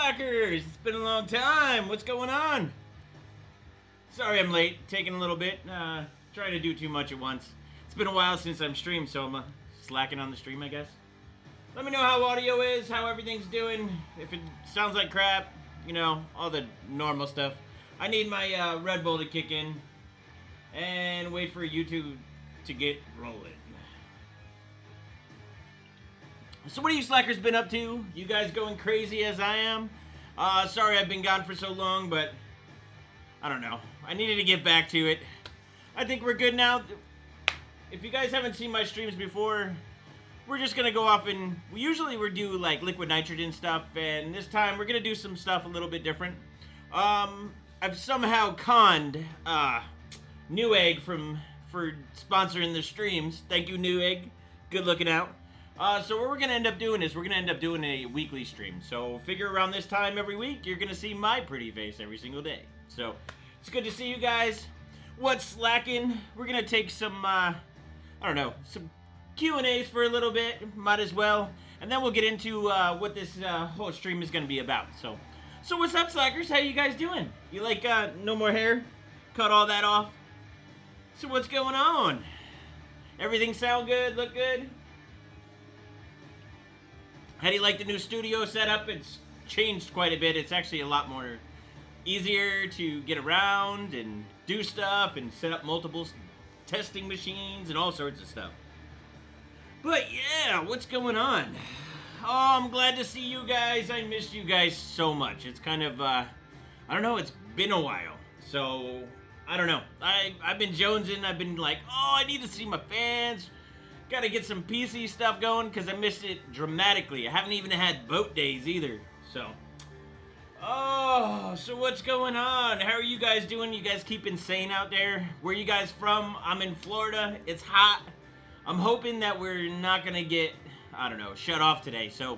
Slackers? It's been a long time. What's going on? Sorry I'm late. Taking a little bit. Trying to do too much at once. It's been a while since I'm streamed, so I'm slacking on the stream, I guess. Let me know how audio is, how everything's doing. If it sounds like crap, you know, all the normal stuff. I need my Red Bull to kick in and wait for YouTube to get rolling. So what have you slackers been up to? You guys going crazy as I am? Sorry I've been gone for so long, but I don't know. I needed to get back to it. I think we're good now. If you guys haven't seen my streams before, we're just gonna go off and we do like liquid nitrogen stuff, and this time we're gonna do some stuff a little bit different. I've somehow conned Newegg for sponsoring the streams. Thank you, Newegg. Good looking out. So what we're going to end up doing is we're going to end up doing a weekly stream. So figure around this time every week, you're going to see my pretty face every single day. So it's good to see you guys. What's slacking? We're going to take some, I don't know, some Q&As for a little bit. Might as well. And then we'll get into what this whole stream is going to be about. So what's up, slackers? How you guys doing? You like no more hair? Cut all that off? So what's going on? Everything sound good? Look good? How do you like the new studio setup? It's changed quite a bit. It's actually a lot more easier to get around and do stuff and set up multiple testing machines and all sorts of stuff. But yeah, what's going on? Oh, I'm glad to see you guys. I missed you guys so much. It's kind of, I don't know, it's been a while. So, I don't know. I've been jonesing. I've been like, oh, I need to see my fans. Gotta get some PC stuff going because I missed it dramatically. I haven't even had boat days either. So what's going on? How are you guys doing? You guys keeping sane out there? Where you guys from? I'm in Florida. It's hot. I'm hoping that we're not gonna get, I don't know, shut off today. So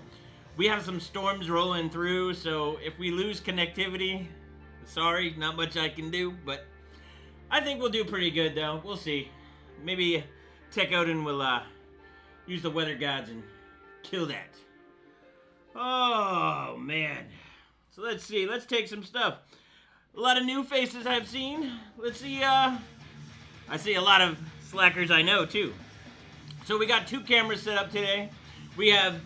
we have some storms rolling through. So if we lose connectivity, sorry, not much I can do. But I think we'll do pretty good though. We'll see. Maybe TechODIN will use the weather gods and kill that. Oh, man. So let's see. Let's take some stuff. A lot of new faces I've seen. Let's see. I see a lot of slackers I know, too. So we got 2 cameras set up today. We have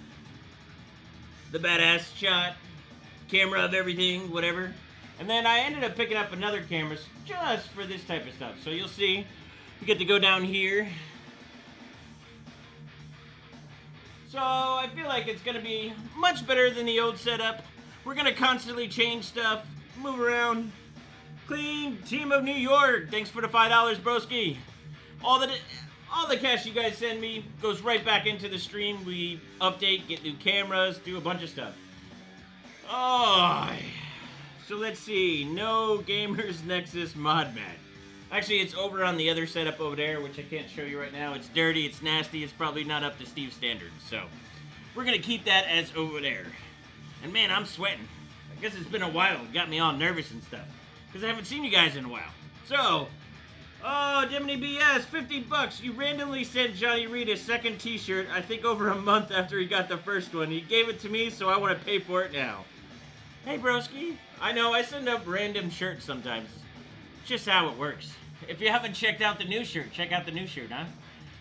the badass shot, camera of everything, whatever. And then I ended up picking up another camera just for this type of stuff. So you'll see. You get to go down here. So I feel like it's going to be much better than the old setup. We're going to constantly change stuff, move around. Clean Team of New York. Thanks for the $5, broski. All the cash you guys send me goes right back into the stream. We update, get new cameras, do a bunch of stuff. Oh, so let's see. No Gamers Nexus Mod Mat. Actually, it's over on the other setup over there, which I can't show you right now. It's dirty, it's nasty, it's probably not up to Steve's standards. So, we're going to keep that as over there. And man, I'm sweating. I guess it's been a while. It got me all nervous and stuff. Because I haven't seen you guys in a while. So, oh, Diminy BS, 50 bucks. You randomly sent Johnny Reed a second t-shirt, I think over a month after he got the first one. He gave it to me, so I want to pay for it now. Hey, broski. I know, I send up random shirts sometimes. It's just how it works. If you haven't checked out the new shirt, check out the new shirt, huh?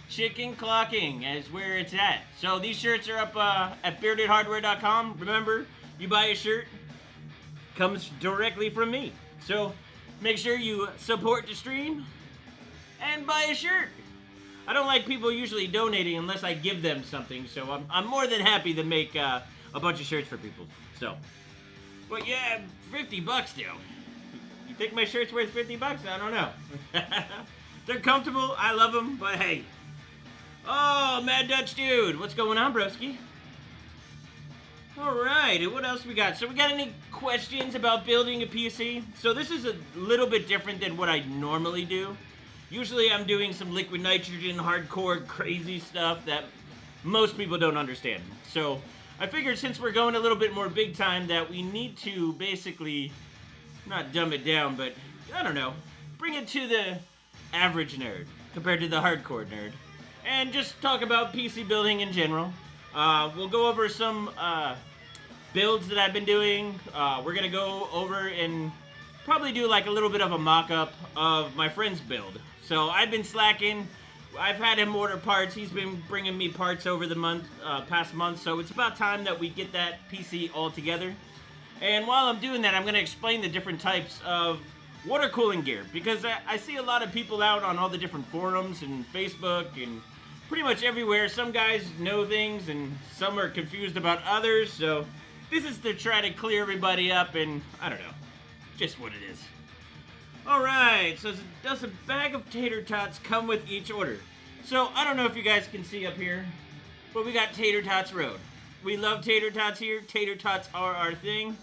Chicken Clocking is where it's at. So these shirts are up at beardedhardware.com. Remember, you buy a shirt, comes directly from me. So make sure you support the stream and buy a shirt. I don't like people usually donating unless I give them something. So I'm more than happy to make a bunch of shirts for people. So, but yeah, 50 bucks though. You think my shirt's worth 50 bucks? I don't know. They're comfortable. I love them, but hey. Oh, Mad Dutch Dude. What's going on, broski? All right, and what else we got? So we got any questions about building a PC? So this is a little bit different than what I normally do. Usually I'm doing some liquid nitrogen, hardcore, crazy stuff that most people don't understand. So I figured since we're going a little bit more big time that we need to basically not dumb it down, but I don't know, bring it to the average nerd compared to the hardcore nerd, and just talk about PC building in general. We'll go over some builds that I've been doing. We're gonna go over and probably do like a little bit of a mock-up of my friend's build. So I've been slacking. I've had him order parts. He's been bringing me parts over the past month. So it's about time that we get that PC all together. And while I'm doing that, I'm going to explain the different types of water cooling gear, because I see a lot of people out on all the different forums and Facebook and pretty much everywhere. Some guys know things and some are confused about others. So this is to try to clear everybody up, and I don't know, just what it is. Alright, so does a bag of tater tots come with each order? So I don't know if you guys can see up here, but we got Tater Tots Road. We love tater tots here. Tater tots are our thing.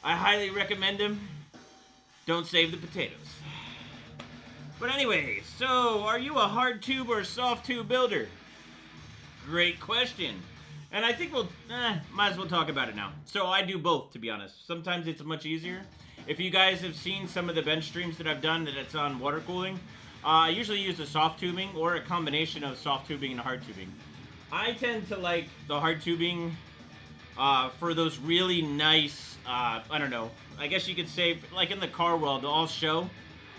I highly recommend them. Don't save the potatoes. But anyway, so are you a hard tube or soft tube builder? Great question. And I think we'll, might as well talk about it now. So I do both, to be honest. Sometimes it's much easier. If you guys have seen some of the bench streams that I've done that it's on water cooling, I usually use the soft tubing or a combination of soft tubing and hard tubing. I tend to like the hard tubing for those really nice, I don't know, I guess you could say, like in the car world, all show.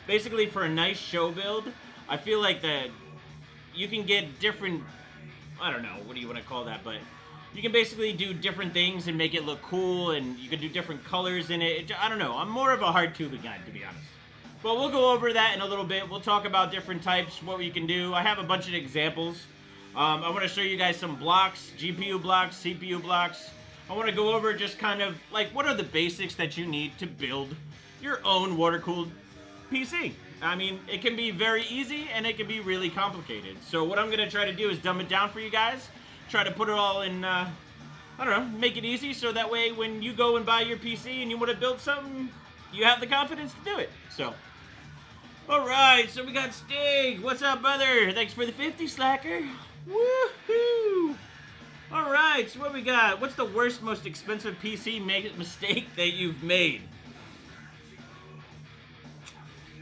Basically, for a nice show build, I feel like that you can get different, I don't know, what do you want to call that, but you can basically do different things and make it look cool, and you can do different colors in it. I don't know, I'm more of a hard tubing guy, to be honest. But we'll go over that in a little bit. We'll talk about different types, what we can do. I have a bunch of examples. I want to show you guys some blocks, GPU blocks, CPU blocks. I want to go over just kind of like what are the basics that you need to build your own water-cooled PC. I mean, it can be very easy and it can be really complicated. So what I'm going to try to do is dumb it down for you guys. Try to put it all in, I don't know, make it easy so that way when you go and buy your PC and you want to build something, you have the confidence to do it. So, alright, so we got Stig. What's up, brother? Thanks for the 50, Slacker. Woohoo! Alright, so what we got? What's the worst, most expensive PC mistake that you've made?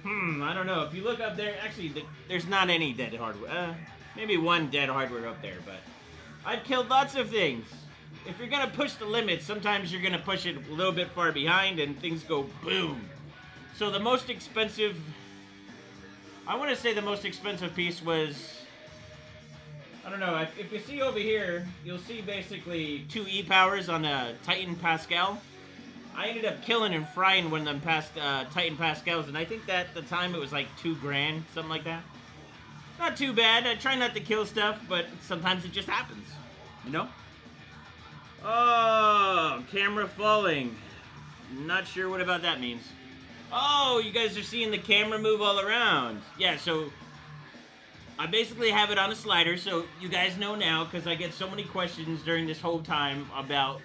I don't know. If you look up there, actually, there's not any dead hardware. Maybe one dead hardware up there, but I've killed lots of things. If you're going to push the limits, sometimes you're going to push it a little bit far behind and things go boom. So the most expensive, I want to say the most expensive piece was, I don't know, if you see over here, you'll see basically 2 E-powers on a Titan Pascal. I ended up killing and frying one of them Titan Pascals, and I think that at the time it was like $2,000, something like that. Not too bad. I try not to kill stuff, but sometimes it just happens, you know? Oh, camera falling. Not sure what about that means. Oh, you guys are seeing the camera move all around. Yeah, so I basically have it on a slider, so you guys know now, because I get so many questions during this whole time about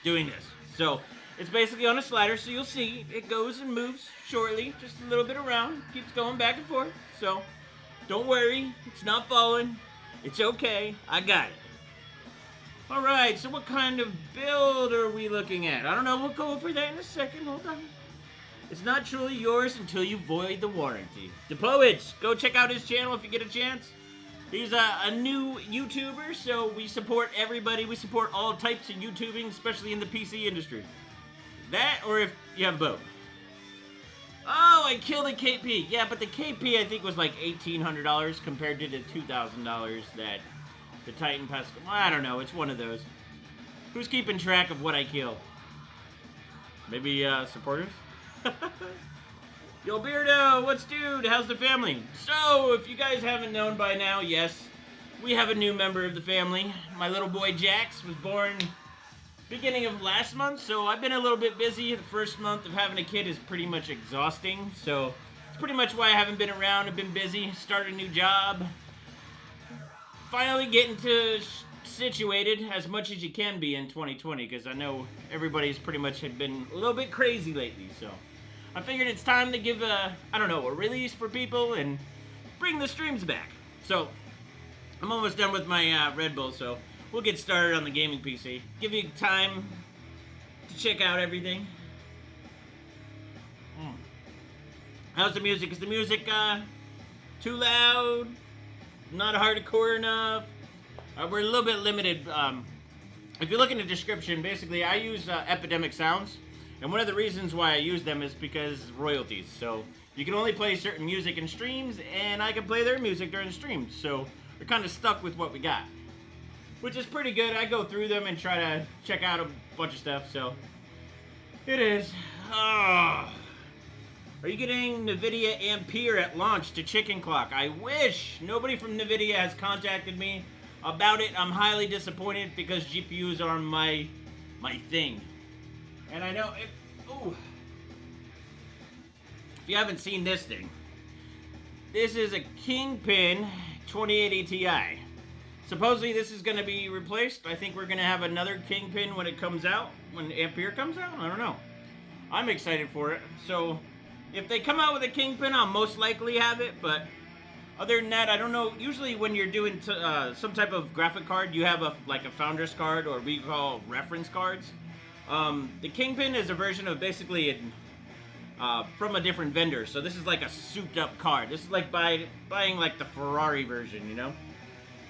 doing this. So it's basically on a slider, so you'll see it goes and moves shortly, just a little bit around, keeps going back and forth. So don't worry, it's not falling. It's okay, I got it. Alright, so what kind of build are we looking at? I don't know, we'll go over that in a second, hold on. It's not truly yours until you void the warranty. The Poets, go check out his channel if you get a chance. He's a new YouTuber, so we support everybody. We support all types of YouTubing, especially in the PC industry. That, or if you have both. Oh, I killed a KP. Yeah, but the KP I think was like $1,800 compared to the $2,000 that the Titan Pascal. I don't know, it's one of those. Who's keeping track of what I kill? Maybe supporters? Yo, Beardo, what's dude? How's the family? So, if you guys haven't known by now, yes, we have a new member of the family. My little boy Jax was born beginning of last month, so I've been a little bit busy. The first month of having a kid is pretty much exhausting, so it's pretty much why I haven't been around. I've been busy, started a new job, finally getting situated as much as you can be in 2020, because I know everybody's pretty much had been a little bit crazy lately, so I figured it's time to give a release for people and bring the streams back. So, I'm almost done with my Red Bull, so we'll get started on the gaming PC. Give you time to check out everything. How's the music? Is the music too loud? Not hardcore enough? We're a little bit limited if you look in the description, basically I use Epidemic Sounds, and one of the reasons why I use them is because royalties. So you can only play certain music in streams, and I can play their music during the streams. So we're kind of stuck with what we got, which is pretty good. I go through them and try to check out a bunch of stuff. So it is. Oh. Are you getting NVIDIA Ampere at launch to Chicken Clock? I wish. Nobody from NVIDIA has contacted me about it. I'm highly disappointed because GPUs are my thing. And I know it. Ooh. If you haven't seen this thing, this is a Kingpin 2080 Ti. Supposedly this is going to be replaced. I think we're going to have another Kingpin when it comes out, when Ampere comes out. I don't know. I'm excited for it. So if they come out with a Kingpin, I'll most likely have it, but other than that, I don't know. Usually when you're doing some type of graphic card, you have like a founder's card, or we call reference cards. The Kingpin is a version of basically from a different vendor. So this is like a souped up card. This is like buying like the Ferrari version, you know?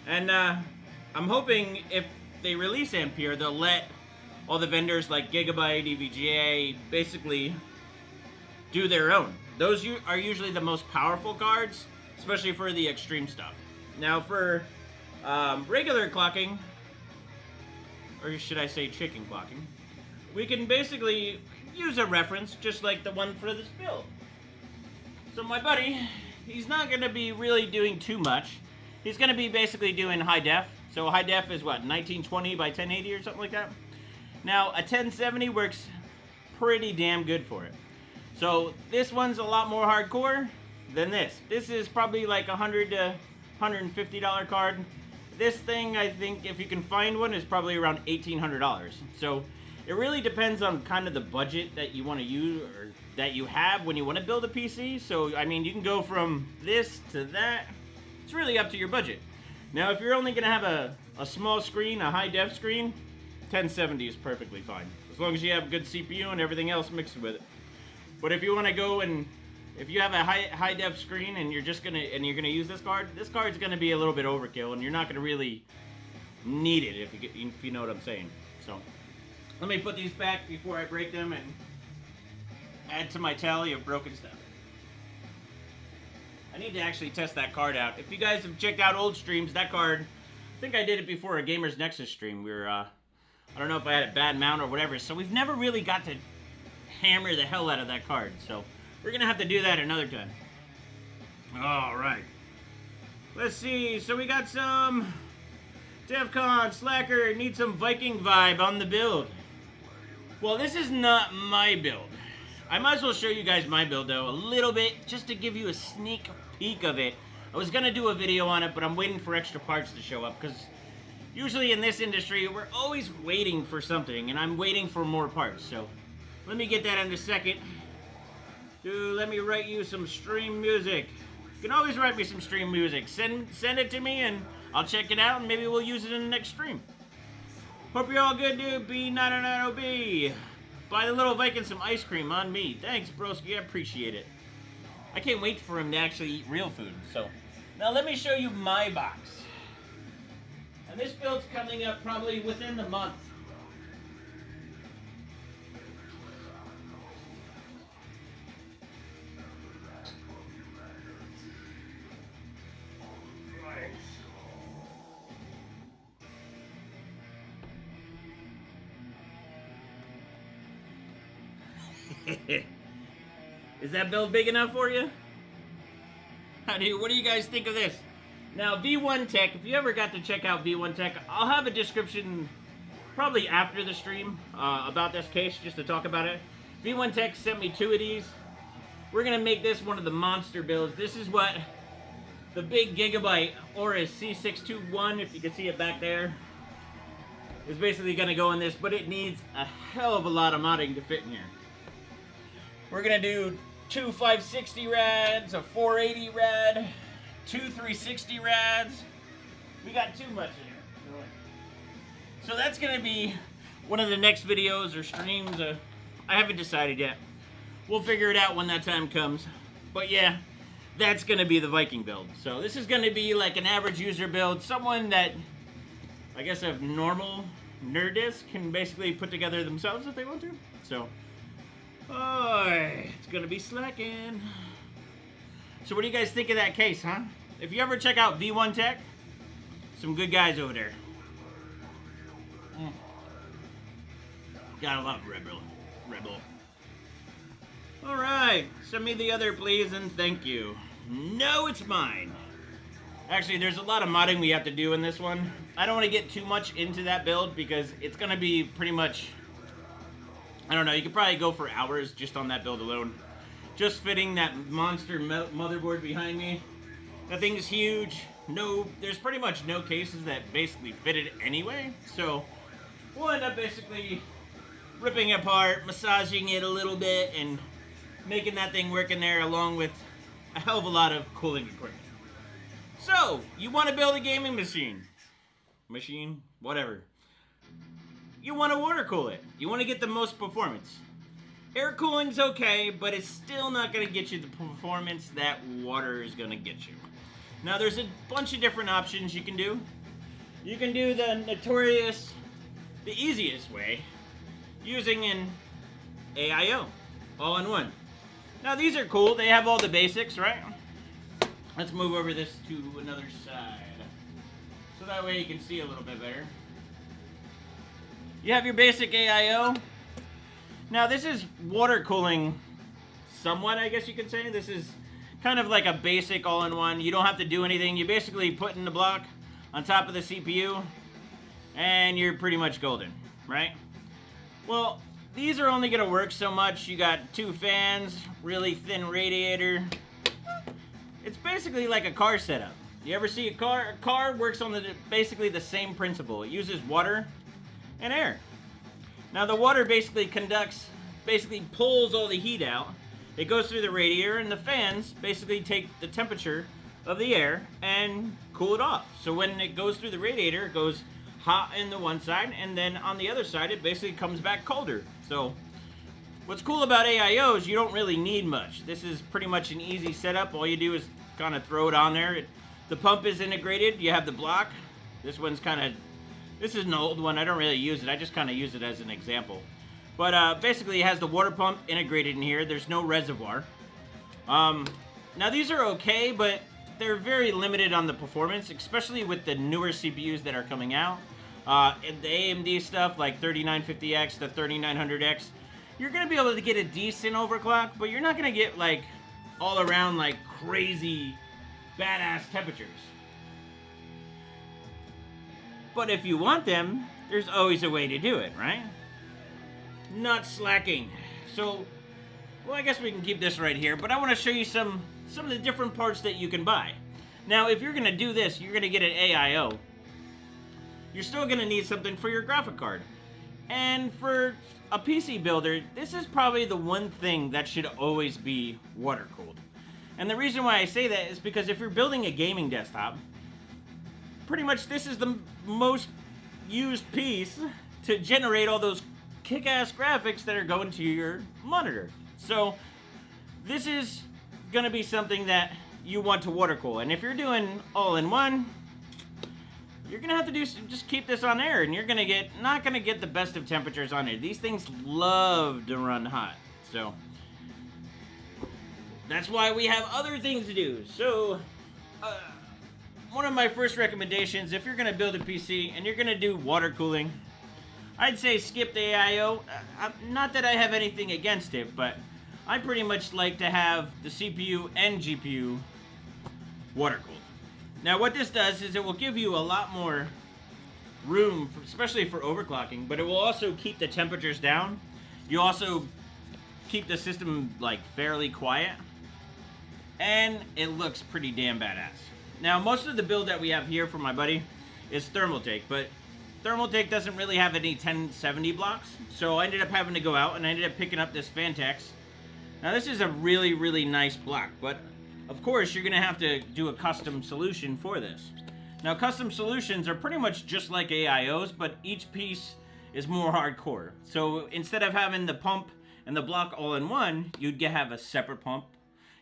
And I'm hoping if they release Ampere, they'll let all the vendors like Gigabyte, EVGA, basically do their own. Those are usually the most powerful cards, especially for the extreme stuff. Now for regular clocking, or should I say chicken clocking, we can basically use a reference just like the one for this build. So my buddy, he's not going to be really doing too much. He's going to be basically doing high def. So high def is what, 1920 by 1080 or something like that? Now a 1070 works pretty damn good for it. So this one's a lot more hardcore than this. This is probably like $100 to $150 card. This thing, I think, if you can find one, is probably around $1,800. So it really depends on kind of the budget that you want to use, or that you have when you want to build a PC. So, I mean, you can go from this to that. It's really up to your budget. Now, if you're only going to have a small screen, a high-def screen, 1070 is perfectly fine. As long as you have a good CPU and everything else mixed with it. But if you want to go and if you have a high def screen and you're gonna use this card's gonna be a little bit overkill, and you're not gonna really need it if you know what I'm saying. So let me put these back before I break them and add to my tally of broken stuff. I need to actually test that card out. If you guys have checked out old streams, that card, I think I did it before a Gamers Nexus stream. We were I don't know if I had a bad mount or whatever, so we've never really got to hammer the hell out of that card, so we're gonna have to do that another time. All right, let's see. So we got some DEFCON Slacker, need some Viking vibe on the build. Well, this is not my build. I might as well show you guys my build though a little bit, just to give you a sneak peek of it. I was gonna do a video on it, but I'm waiting for extra parts to show up, because usually in this industry we're always waiting for something, and I'm waiting for more parts. So let me get that in a second. Dude, let me write you some stream music. You can always write me some stream music. Send it to me and I'll check it out, and maybe we'll use it in the next stream. Hope you're all good, dude. B990B. Buy the little Viking some ice cream on me. Thanks, broski. I appreciate it. I can't wait for him to actually eat real food. So now let me show you my box. And this build's coming up probably within the month. Is that build big enough for you? What do you guys think of this? Now, V1 Tech, if you ever got to check out V1 Tech, I'll have a description probably after the stream about this case, just to talk about it. V1 Tech sent me 2 of these. We're going to make this one of the monster builds. This is what the big Gigabyte Aorus C621, if you can see it back there, is basically going to go in this, but it needs a hell of a lot of modding to fit in here. We're going to do 2 560 rads, a 480 rad, 2 360 rads. We got too much in here. So that's going to be one of the next videos or streams. I haven't decided yet. We'll figure it out when that time comes. But yeah, that's going to be the Viking build. So this is going to be like an average user build. Someone that, I guess, of normal nerdists can basically put together themselves if they want to. So, oh, it's gonna be slacking. So what do you guys think of that case, huh? If you ever check out V1 Tech, some good guys over there. Gotta love Rebel. All right, send me the other please and thank you. No, it's mine. Actually, there's a lot of modding we have to do in this one. I don't want to get too much into that build because it's gonna be pretty much, I don't know, you could probably go for hours just on that build alone. Just fitting that monster motherboard behind me. That thing is huge. There's pretty much no cases that basically fit it anyway. So we'll end up basically ripping it apart, massaging it a little bit, and making that thing work in there along with a hell of a lot of cooling equipment. So, you want to build a gaming machine, whatever. You want to water cool it. You want to get the most performance. Air cooling's okay, but it's still not going to get you the performance that water is going to get you. Now, there's a bunch of different options you can do. You can do the notorious, the easiest way, using an AIO, all-in-one. Now, these are cool. They have all the basics, right? Let's move over this to another side, so that way you can see a little bit better. You have your basic AIO. Now, this is water cooling somewhat, I guess you could say. This is kind of like a basic all-in-one. You don't have to do anything. You basically put in the block on top of the CPU, and you're pretty much golden, right? Well, these are only going to work so much. You got 2 fans, really thin radiator. It's basically like a car setup. You ever see a car? A car works on basically the same principle. It uses water and air. Now the water basically pulls all the heat out. It goes through the radiator, and the fans basically take the temperature of the air and cool it off. So when it goes through the radiator, it goes hot in the one side, and then on the other side it basically comes back colder. So what's cool about AIOs, you don't really need much. This is pretty much an easy setup. All you do is kind of throw it on there. The pump is integrated. You have the block. This is an old one. I don't really use it. I just kind of use it as an example. But basically it has the water pump integrated in here. There's no reservoir. Now these are okay, but they're very limited on the performance, especially with the newer CPUs that are coming out. And the AMD stuff like 3950X, the 3900X, you're going to be able to get a decent overclock, but you're not going to get like all around like crazy badass temperatures. But if you want them, there's always a way to do it, right? Not slacking. So, well, I guess we can keep this right here, but I want to show you some of the different parts that you can buy. Now, if you're going to do this, you're going to get an AIO. You're still going to need something for your graphic card. And for a PC builder, this is probably the one thing that should always be water cooled. And the reason why I say that is because if you're building a gaming desktop, pretty much this is the most used piece to generate all those kick-ass graphics that are going to your monitor. So this is going to be something that you want to water cool. And if you're doing all-in-one, you're going to have to just keep this on air, and you're going to not going to get the best of temperatures on it. These things love to run hot. So that's why we have other things to do. So one of my first recommendations, if you're going to build a PC and you're going to do water cooling, I'd say skip the AIO. Not that I have anything against it, but I pretty much like to have the CPU and GPU water cooled. Now what this does is it will give you a lot more room, especially for overclocking, but it will also keep the temperatures down. You also keep the system like fairly quiet, and it looks pretty damn badass. Now most of the build that we have here for my buddy is Thermaltake, but Thermaltake doesn't really have any 1070 blocks, so I ended up having to go out and I ended up picking up this Fantex. Now this is a really, really nice block, but of course you're gonna have to do a custom solution for this. Now custom solutions are pretty much just like AIOs, but each piece is more hardcore. So instead of having the pump and the block all in one, you'd have a separate pump,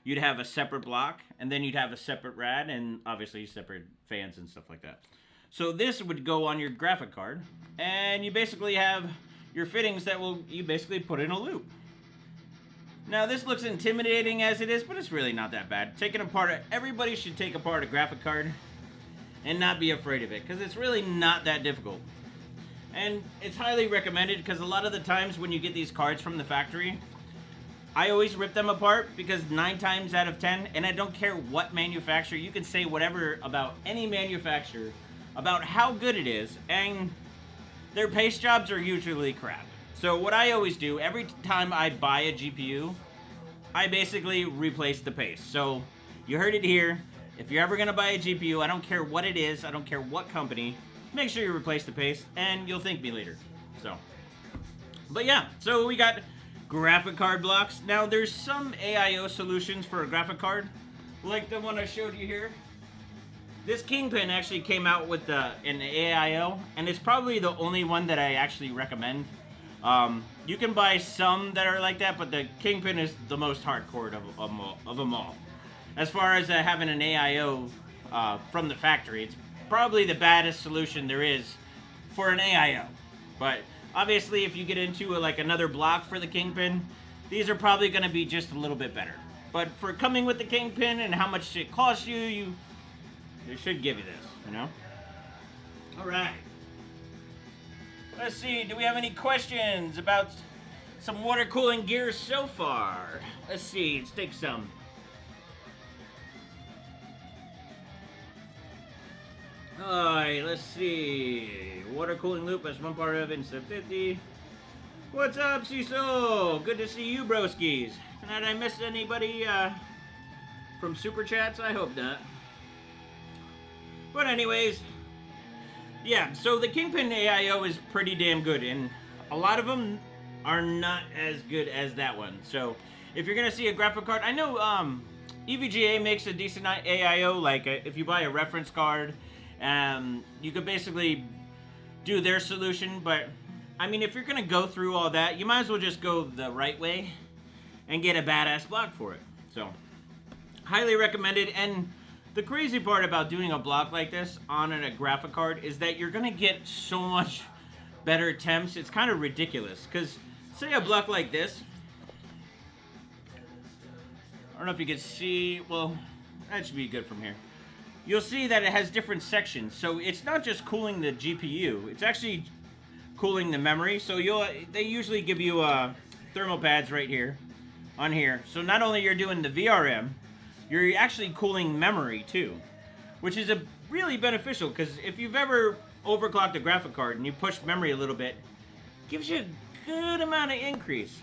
you'd have a separate block, and then you'd have a separate rad, and obviously separate fans and stuff like that. So this would go on your graphic card, and you basically have your fittings that you basically put in a loop. Now this looks intimidating as it is, but it's really not that bad. Everybody should take apart a graphic card and not be afraid of it, because it's really not that difficult. And it's highly recommended, because a lot of the times when you get these cards from the factory, I always rip them apart, because 9 times out of 10, and I don't care what manufacturer, you can say whatever about any manufacturer, about how good it is, and their paste jobs are usually crap. So what I always do, every time I buy a GPU, I basically replace the paste. So you heard it here. If you're ever gonna buy a GPU, I don't care what it is, I don't care what company, make sure you replace the paste, and you'll thank me later. But yeah, so we got graphic card blocks. Now there's some AIO solutions for a graphic card, like the one I showed you here. This Kingpin actually came out with an AIO, and it's probably the only one that I actually recommend. You can buy some that are like that, but the Kingpin is the most hardcore of them all. As far as having an AIO from the factory, it's probably the baddest solution there is for an AIO. But obviously, if you get into like another block for the Kingpin, these are probably going to be just a little bit better. But for coming with the Kingpin and how much it costs you, they should give you this, you know? All right. Let's see, do we have any questions about some water cooling gear so far? Let's see, let's take some. Alright, let's see. Water cooling loop, that's one part of it instead of 50. What's up, Cecil? Good to see you, broskies. Did I miss anybody from Super Chats? I hope not. But anyways, yeah, so the Kingpin AIO is pretty damn good, and a lot of them are not as good as that one. So if you're going to see a graphic card, I know EVGA makes a decent AIO, like if you buy a reference card, you could basically do their solution. But I mean, if you're going to go through all that, you might as well just go the right way and get a badass block for it. So highly recommended. And the crazy part about doing a block like this on a graphic card is that you're gonna get so much better temps. It's kind of ridiculous, because say a block like this, I don't know if you can see, well, that should be good from here. You'll see that it has different sections, so it's not just cooling the GPU, it's actually cooling the memory. So they usually give you thermal pads right here, on here. So not only you're doing the VRM, you're actually cooling memory too, which is really beneficial, because if you've ever overclocked a graphic card and you push memory a little bit, it gives you a good amount of increase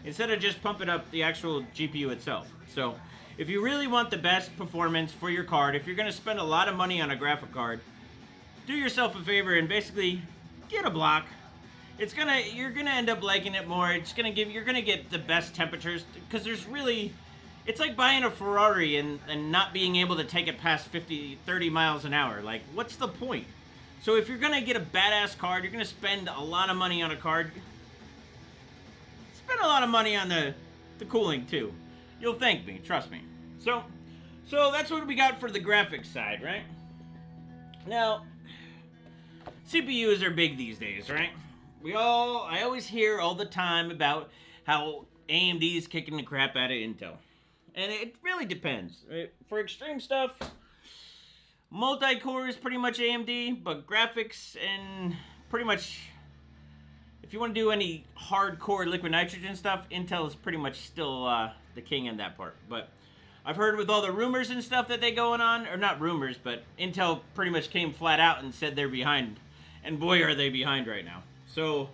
instead of just pumping up the actual GPU itself. So if you really want the best performance for your card, if you're going to spend a lot of money on a graphic card, do yourself a favor and basically get a block. You're gonna end up liking it more. You're gonna get the best temperatures, because it's like buying a Ferrari and not being able to take it past 30 miles an hour. Like, what's the point? So if you're going to get a badass card, you're going to spend a lot of money on a card. Spend a lot of money on the cooling, too. You'll thank me, trust me. So that's what we got for the graphics side, right? Now, CPUs are big these days, right? I always hear all the time about how AMD's kicking the crap out of Intel. And it really depends. For extreme stuff, multi-core is pretty much AMD, but graphics and pretty much, if you want to do any hardcore liquid nitrogen stuff, Intel is pretty much still the king in that part. But I've heard with all the rumors and stuff that they going on, or not rumors, but Intel pretty much came flat out and said they're behind. And boy, are they behind right now. So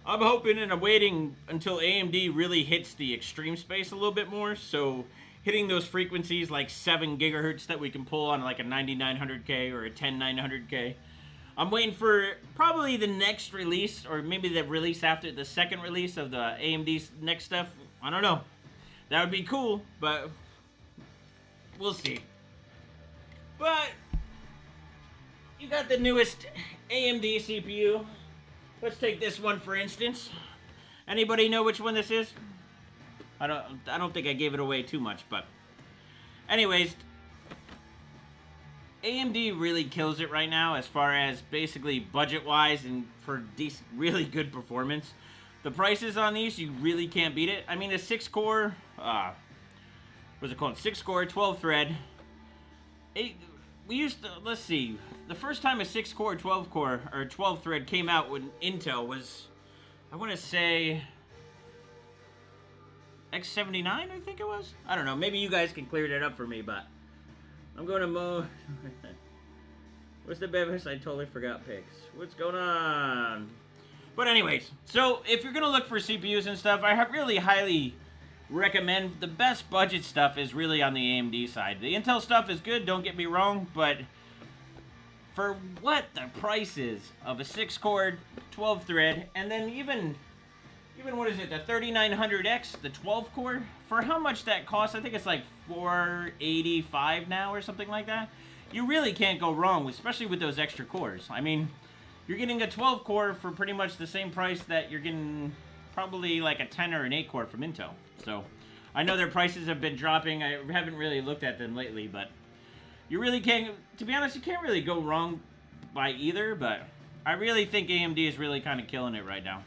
I'm hoping and I'm waiting until AMD really hits the extreme space a little bit more. So hitting those frequencies like 7 gigahertz that we can pull on like a 9900K or a 10900K. I'm waiting for probably the next release, or maybe the release after the second release of the AMD's next stuff. I don't know. That would be cool, but we'll see. But you got the newest AMD CPU. Let's take this one for instance. Anybody know which one this is? I don't think I gave it away too much, but anyways, AMD really kills it right now as far as basically budget-wise and for decent, really good performance. The prices on these, you really can't beat it. I mean, a 6-core, what's it called? 6-core, 12-thread. We used to, let's see, the first time a 6-core, 12-core, or 12-thread came out when Intel was, I want to say, X79, I think it was? I don't know, maybe you guys can clear that up for me, but I'm going to move. What's the best? I totally forgot picks. What's going on? But anyways, so if you're going to look for CPUs and stuff, I really highly recommend the best budget stuff is really on the AMD side. The Intel stuff is good, don't get me wrong, but for what the price is of a 6-core, 12-thread, and then even what is it, the 3900X, the 12-core, for how much that costs, I think it's like $485 now or something like that. You really can't go wrong, especially with those extra cores. I mean, you're getting a 12-core for pretty much the same price that you're getting probably like a 10 or an 8-core from Intel. So, I know their prices have been dropping. I haven't really looked at them lately, but you really can't, to be honest, you can't really go wrong by either, but I really think AMD is really kind of killing it right now.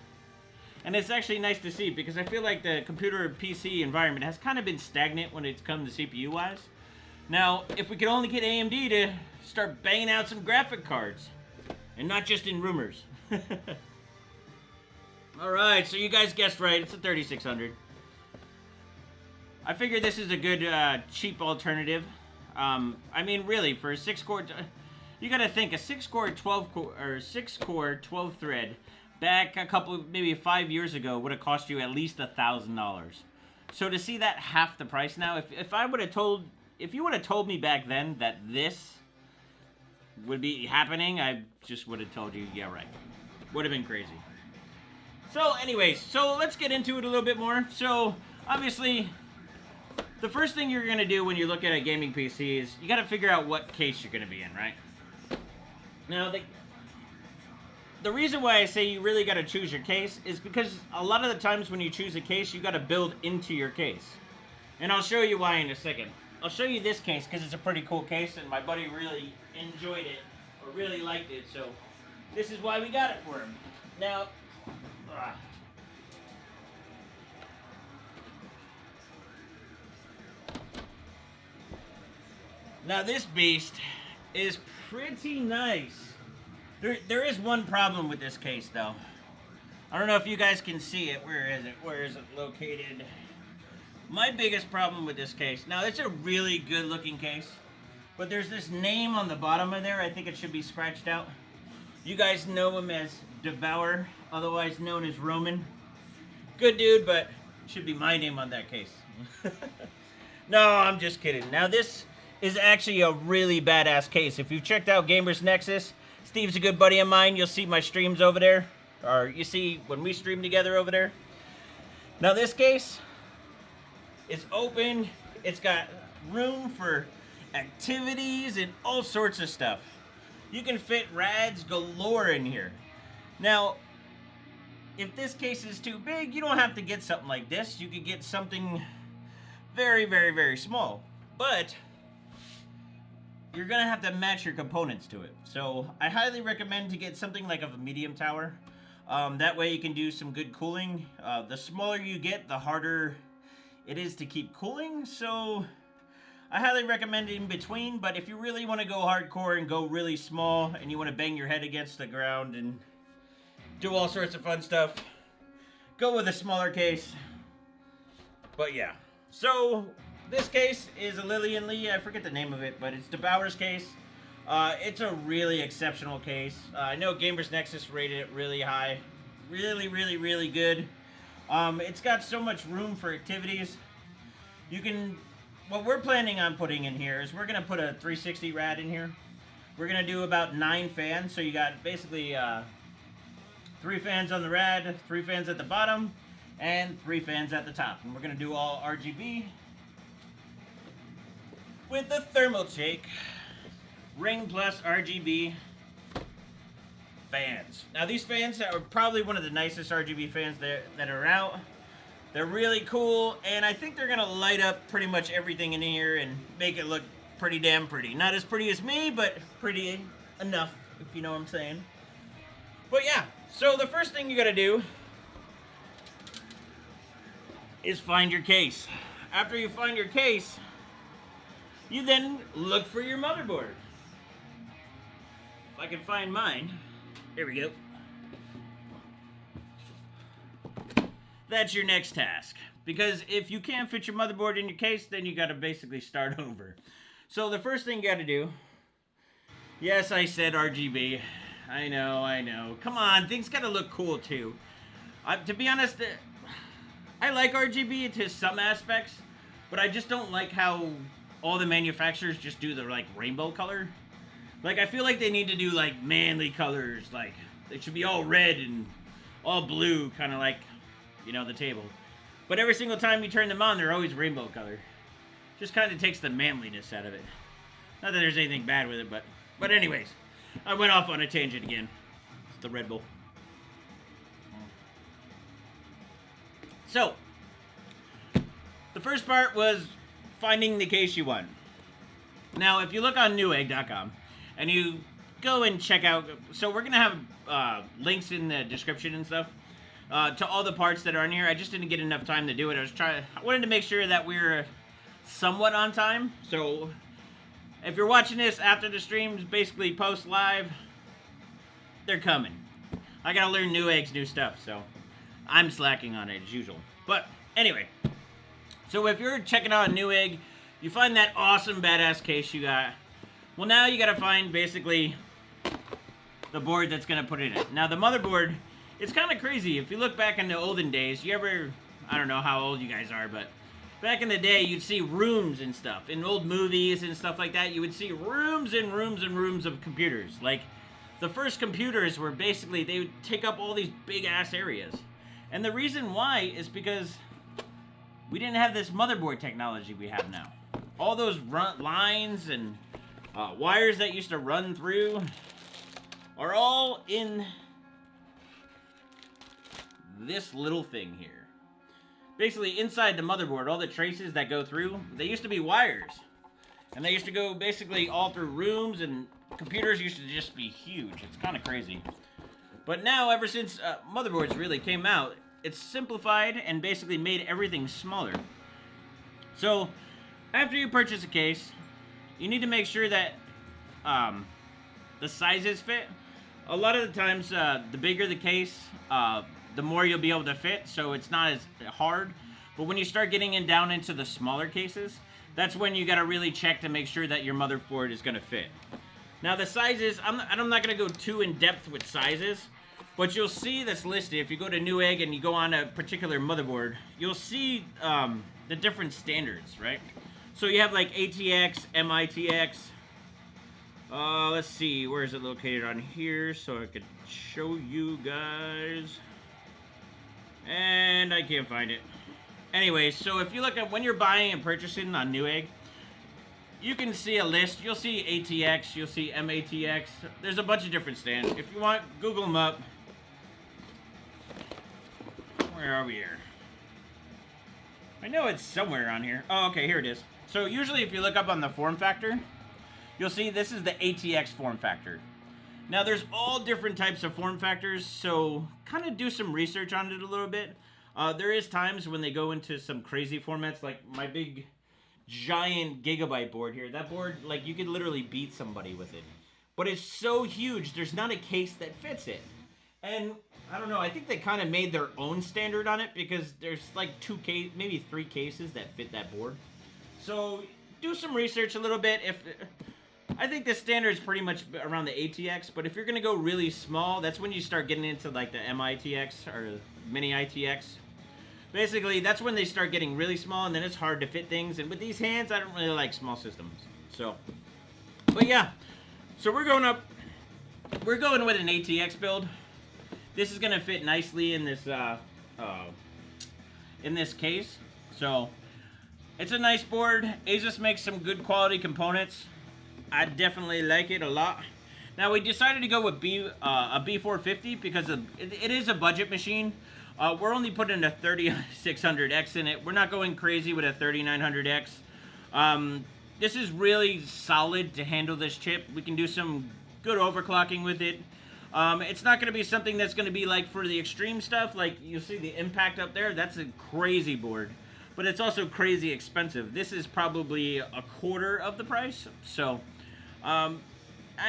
And it's actually nice to see because I feel like the computer PC environment has kind of been stagnant when it's come to CPU-wise. Now, if we could only get AMD to start banging out some graphic cards, and not just in rumors. Alright, so you guys guessed right, it's a 3600. I figure this is a good, cheap alternative. I mean, really, for a 6-core, you gotta think, a 6-core, 12-core, or 6-core, 12-thread, back a couple, maybe 5 years ago, would have cost you at least $1,000. So to see that half the price now, if I would have told, if you would have told me back then that this would be happening, I just would have told you, yeah, right. Would have been crazy. So anyways, so let's get into it a little bit more. So, obviously, the first thing you're going to do when you look at a gaming PC is you got to figure out what case you're going to be in, right? Now, the reason why I say you really got to choose your case is because a lot of the times when you choose a case, you got to build into your case. And I'll show you why in a second. I'll show you this case because it's a pretty cool case and my buddy really enjoyed it or really liked it. So this is why we got it for him. Now, now this beast is pretty nice. There is one problem with this case though. I don't know if you guys can see it. Where is it? Where is it located? My biggest problem with this case, now it's a really good looking case, but there's this name on the bottom of there. I think it should be scratched out. You guys know him as DeBauer, otherwise known as Roman. Good dude, but it should be my name on that case. No, I'm just kidding. Now this is actually a really badass case. If you've checked out Gamers Nexus, Steve's a good buddy of mine. You'll see my streams over there, or you see when we stream together over there. Now this case is open. It's got room for activities and all sorts of stuff. You can fit rads galore in here. Now, if this case is too big, you don't have to get something like this. You could get something very, very, very small. But you're gonna have to match your components to it. So I highly recommend to get something like a medium tower. That way you can do some good cooling. The smaller you get, the harder it is to keep cooling, so I highly recommend it in between, but if you really want to go hardcore and go really small and you want to bang your head against the ground and do all sorts of fun stuff, go with a smaller case. But yeah, so this case is a Lillian Lee, I forget the name of it, but it's DeBauer's case. It's a really exceptional case. I know Gamers Nexus rated it really high. Really, really, really good. It's got so much room for activities. You can, what we're planning on putting in here is we're going to put a 360 rad in here. We're going to do about 9 fans. So you got basically 3 fans on the rad, 3 fans at the bottom, and 3 fans at the top. And we're going to do all RGB with the Thermaltake Ring Plus RGB fans. Now these fans are probably one of the nicest RGB fans that are out. They're really cool, and I think they're gonna light up pretty much everything in here and make it look pretty damn pretty. Not as pretty as me, but pretty enough, if you know what I'm saying. But yeah, so the first thing you gotta do is find your case. After you find your case, you then look for your motherboard. If I can find mine, there we go. That's your next task. Because if you can't fit your motherboard in your case, then you gotta basically start over. So the first thing you gotta do, yes, I said RGB. I know. Come on, things gotta look cool too. To be honest, I like RGB to some aspects, but I just don't like how all the manufacturers just do the like rainbow color. Like, I feel like they need to do like manly colors, like they should be all red and all blue, kind of like, you know, the table. But every single time you turn them on, they're always rainbow color. Just kind of takes the manliness out of it. Not that there's anything bad with it, but anyways, I went off on a tangent again. It's the Red Bull. So, the first part was finding the case you want. Now, if you look on Newegg.com and you go and check out, so we're going to have links in the description and stuff to all the parts that are in here. I just didn't get enough time to do it. I wanted to make sure that we're somewhat on time. So, if you're watching this after the streams, basically post live, they're coming. I got to learn Newegg's new stuff, so I'm slacking on it as usual. But anyway, so if you're checking out Newegg, you find that awesome badass case you got. Well, now you got to find basically the board that's going to put it in. Now the motherboard, it's kind of crazy. If you look back in the olden days, I don't know how old you guys are, but back in the day, you'd see rooms and stuff. In old movies and stuff like that, you would see rooms and rooms and rooms of computers. Like, the first computers were basically, they would take up all these big-ass areas. And the reason why is because we didn't have this motherboard technology we have now. All those lines and wires that used to run through are all in this little thing here. Basically, inside the motherboard, all the traces that go through, they used to be wires. And they used to go basically all through rooms, and computers used to just be huge. It's kind of crazy. But now, ever since motherboards really came out, it's simplified and basically made everything smaller. So, after you purchase a case, you need to make sure that the sizes fit. A lot of the times, the bigger the case, the more you'll be able to fit, so it's not as hard. But when you start getting down into the smaller cases, that's when you gotta really check to make sure that your motherboard is gonna fit. Now the sizes, I'm not gonna go too in depth with sizes, but you'll see that's listed. If you go to Newegg and you go on a particular motherboard, you'll see the different standards, right? So you have like ATX, MITX. Let's see, where is it located on here so I could show you guys. And I can't find it. Anyway, so if you look at when you're buying and purchasing on Newegg, you can see a list. You'll see ATX, you'll see MATX. There's a bunch of different stands. If you want, Google them up. Where are we here? I know it's somewhere on here. Oh, okay, here it is. So usually if you look up on the form factor, you'll see this is the ATX form factor. Now there's all different types of form factors, so kind of do some research on it a little bit. There is times when they go into some crazy formats, like my big giant gigabyte board here. That board, like, you could literally beat somebody with it. But it's so huge, there's not a case that fits it. And I don't know, I think they kind of made their own standard on it, because there's like maybe 3 cases that fit that board. So do some research a little bit. I think the standard is pretty much around the ATX, but if you're going to go really small, that's when you start getting into like the MITX or mini ITX. Basically, that's when they start getting really small, and then it's hard to fit things. And with these hands, I don't really like small systems. So, but yeah. So we're going with an ATX build. This is going to fit nicely in this case. So, it's a nice board. Asus makes some good quality components. I definitely like it a lot. Now, we decided to go with a B450 because it is a budget machine. We're only putting a 3600X in it. We're not going crazy with a 3900X. this is really solid to handle this chip. We can do some good overclocking with it. It's not going to be something that's going to be like for the extreme stuff. Like you see the impact up there, that's a crazy board. But it's also crazy expensive. This is probably a quarter of the price. So, I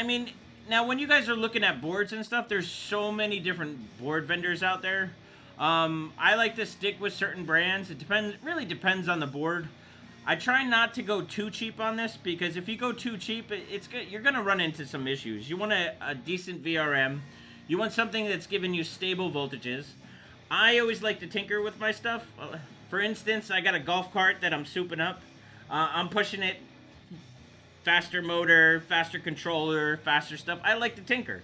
mean, now when you guys are looking at boards and stuff, there's so many different board vendors out there. I like to stick with certain brands. It really depends on the board. I try not to go too cheap on this, because if you go too cheap, you're going to run into some issues. You want a decent VRM. You want something that's giving you stable voltages. I always like to tinker with my stuff. For instance, I got a golf cart that I'm souping up. I'm pushing it faster motor, faster controller, faster stuff. I like to tinker.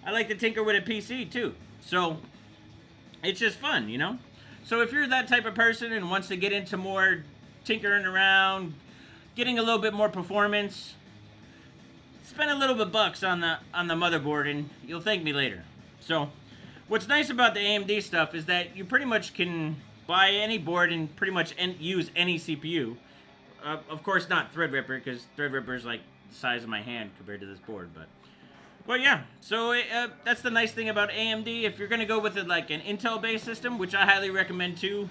I like to tinker with a PC too. So it's just fun, you know? So if you're that type of person and wants to get into more tinkering around, getting a little bit more performance, spend a little bit bucks on the motherboard and you'll thank me later. So what's nice about the AMD stuff is that you pretty much can buy any board and pretty much use any CPU. Of course not Threadripper, because Threadripper is like the size of my hand compared to this board, but yeah, so that's the nice thing about AMD. If you're going to go with like an Intel-based system, which I highly recommend too,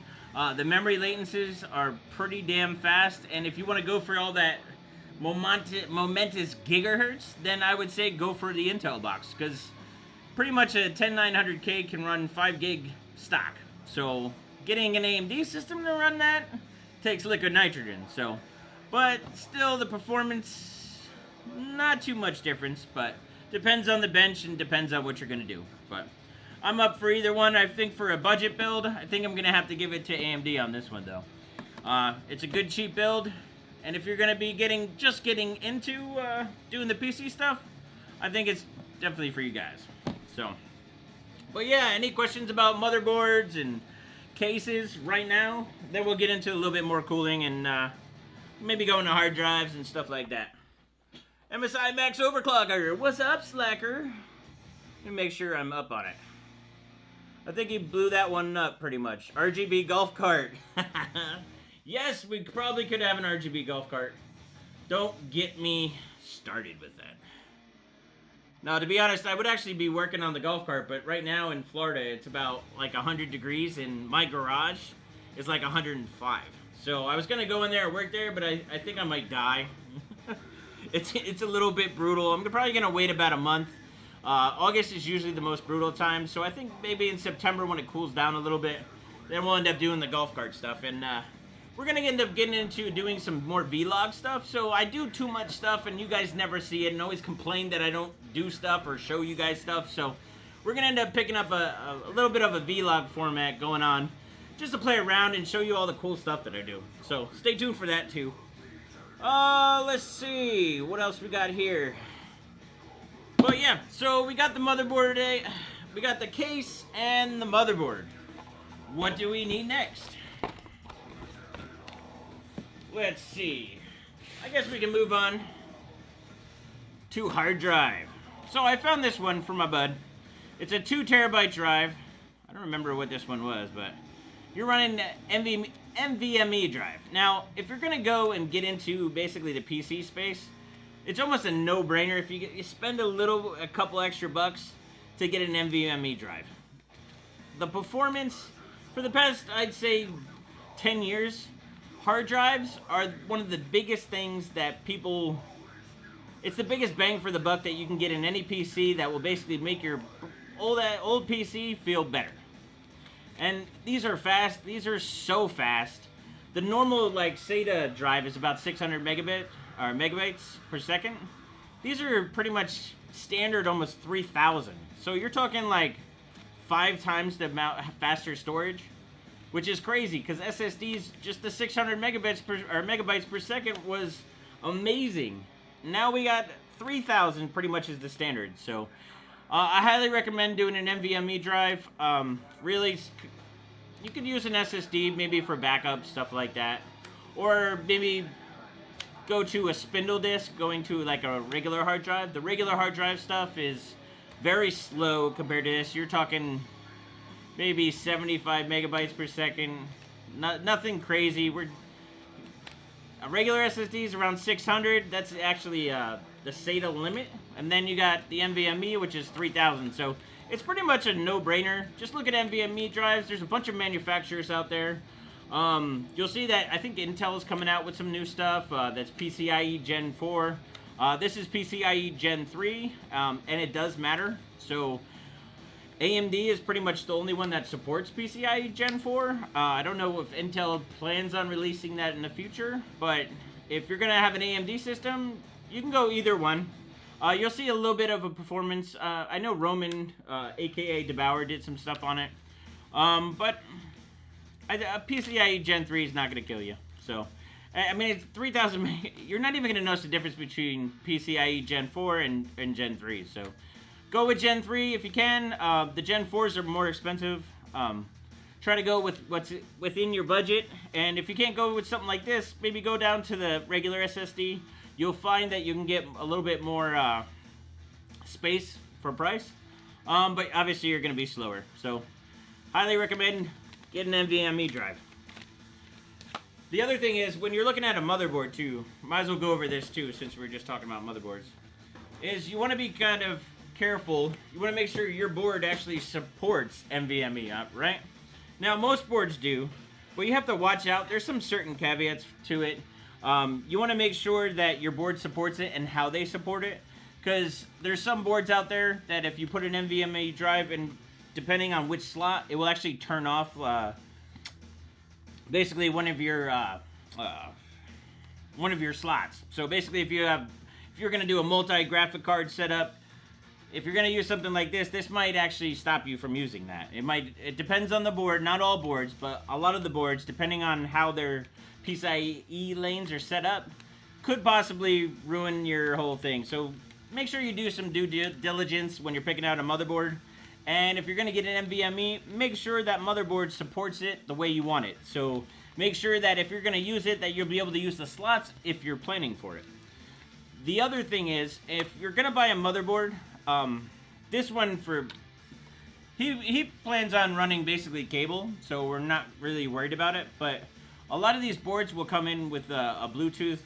the memory latencies are pretty damn fast, and if you want to go for all that momentous gigahertz, then I would say go for the Intel box, because pretty much a 10900K can run 5 gig stock. So getting an AMD system to run that takes liquid nitrogen. So, but still the performance, not too much difference, but depends on the bench and depends on what you're going to do. But I'm up for either one. I think for a budget build, I think I'm going to have to give it to AMD on this one, though. It's a good, cheap build. And if you're going to be just getting into doing the PC stuff, I think it's definitely for you guys. So, but yeah, any questions about motherboards and cases right now? Then we'll get into a little bit more cooling and maybe go into hard drives and stuff like that. MSI Max Overclocker, what's up, Slacker? Let me make sure I'm up on it. I think he blew that one up pretty much. RGB golf cart. Yes, we probably could have an RGB golf cart. Don't get me started with that. Now, to be honest, I would actually be working on the golf cart, but right now in Florida, it's about like 100 degrees, and my garage is like 105. So I was going to go in there and work there, but I think I might die. It's a little bit brutal. I'm probably going to wait about a month. August is usually the most brutal time, so I think maybe in September when it cools down a little bit, then we'll end up doing the golf cart stuff. And we're going to end up getting into doing some more vlog stuff. So I do too much stuff and you guys never see it and always complain that I don't do stuff or show you guys stuff. So we're going to end up picking up a little bit of a vlog format going on just to play around and show you all the cool stuff that I do. So stay tuned for that too. Let's see. What else we got here? But yeah, so we got the motherboard today. We got the case and the motherboard. What do we need next? Let's see. I guess we can move on to hard drive. So I found this one from my bud. It's a 2 terabyte drive. I don't remember what this one was, but you're running the NVMe drive. Now, if you're gonna go and get into basically the PC space, it's almost a no-brainer if you spend a couple extra bucks to get an NVMe drive. The performance, for the past, I'd say, 10 years, hard drives are one of the biggest things that people... It's the biggest bang for the buck that you can get in any PC that will basically make your old PC feel better. And these are fast. These are so fast. The normal, like, SATA drive is about 600 megabytes per second. These are pretty much standard, almost 3,000. So you're talking like 5 times the amount faster storage, which is crazy because SSDs, just the 600 megabytes per second was amazing. Now we got 3,000 pretty much is the standard. So I highly recommend doing an NVMe drive. Really, you could use an SSD maybe for backup, stuff like that. Or maybe go to a spindle disk, going to like a regular hard drive. The regular hard drive stuff is very slow compared to this. You're talking maybe 75 megabytes per second. Nothing crazy. A regular SSD is around 600. That's actually the SATA limit. And then you got the NVMe, which is 3000. So it's pretty much a no-brainer. Just look at NVMe drives. There's a bunch of manufacturers out there. You'll see that I think Intel is coming out with some new stuff. That's PCIe Gen 4. This is PCIe Gen 3, and it does matter. So AMD is pretty much the only one that supports PCIe Gen 4. I don't know if Intel plans on releasing that in the future, but if you're going to have an AMD system, you can go either one. You'll see a little bit of a performance. I know Roman, aka Devour, did some stuff on it. But a PCIe Gen 3 is not going to kill you. So, I mean, it's 3000. You're not even going to notice the difference between PCIe Gen 4 and Gen 3. So, go with Gen 3 if you can. The Gen 4s are more expensive. Try to go with what's within your budget. And if you can't go with something like this, maybe go down to the regular SSD. You'll find that you can get a little bit more space for price. But obviously you're going to be slower. So, highly recommend getting an NVMe drive. The other thing is, when you're looking at a motherboard too, might as well go over this too since we were just talking about motherboards, is you want to be kind of careful. You want to make sure your board actually supports NVMe, right? Now, most boards do, but you have to watch out. There's some certain caveats to it. You want to make sure that your board supports it and how they support it, because there's some boards out there that if you put an NVMe drive in, depending on which slot, it will actually turn off basically one of your slots. So basically, if you're going to do a multi-graphic card setup, if you're going to use something like this, this might actually stop you from using that. It depends on the board, not all boards, but a lot of the boards, depending on how their PCIe lanes are set up, could possibly ruin your whole thing. So make sure you do some due diligence when you're picking out a motherboard. And if you're going to get an NVMe, make sure that motherboard supports it the way you want it. So make sure that if you're going to use it, that you'll be able to use the slots if you're planning for it. The other thing is, if you're going to buy a motherboard, this one he plans on running basically cable, so we're not really worried about it. But a lot of these boards will come in with a Bluetooth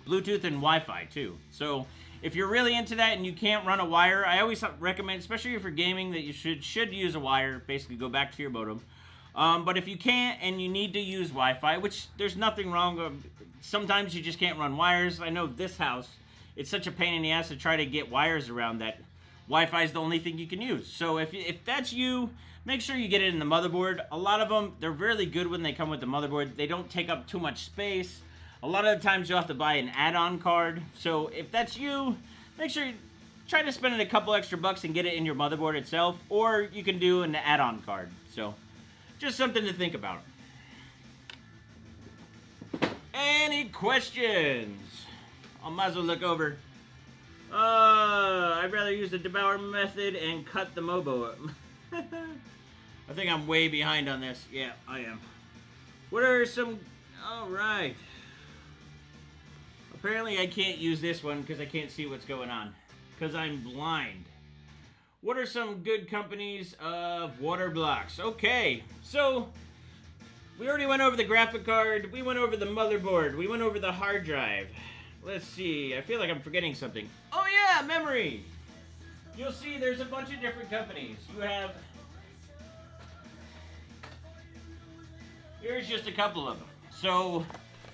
and Wi-Fi too. So if you're really into that and you can't run a wire, I always recommend, especially if you're gaming, that you should use a wire. Basically, go back to your modem. But if you can't and you need to use Wi-Fi, which there's nothing wrong with, sometimes you just can't run wires. I know this house, it's such a pain in the ass to try to get wires around that. Wi-Fi is the only thing you can use. So if that's you, make sure you get it in the motherboard. A lot of them, they're really good when they come with the motherboard. They don't take up too much space. A lot of the times you'll have to buy an add-on card. So if that's you, make sure you try to spend a couple extra bucks and get it in your motherboard itself. Or you can do an add-on card. So just something to think about. Any questions? I might as well look over. I'd rather use the Devour method and cut the Mobo. I think I'm way behind on this. Yeah, I am. What are some... Alright. Apparently I can't use this one because I can't see what's going on. Because I'm blind. What are some good companies of water blocks? Okay, so... we already went over the graphic card. We went over the motherboard. We went over the hard drive. Let's see. I feel like I'm forgetting something. Oh yeah, memory! You'll see there's a bunch of different companies. You have... here's just a couple of them. So,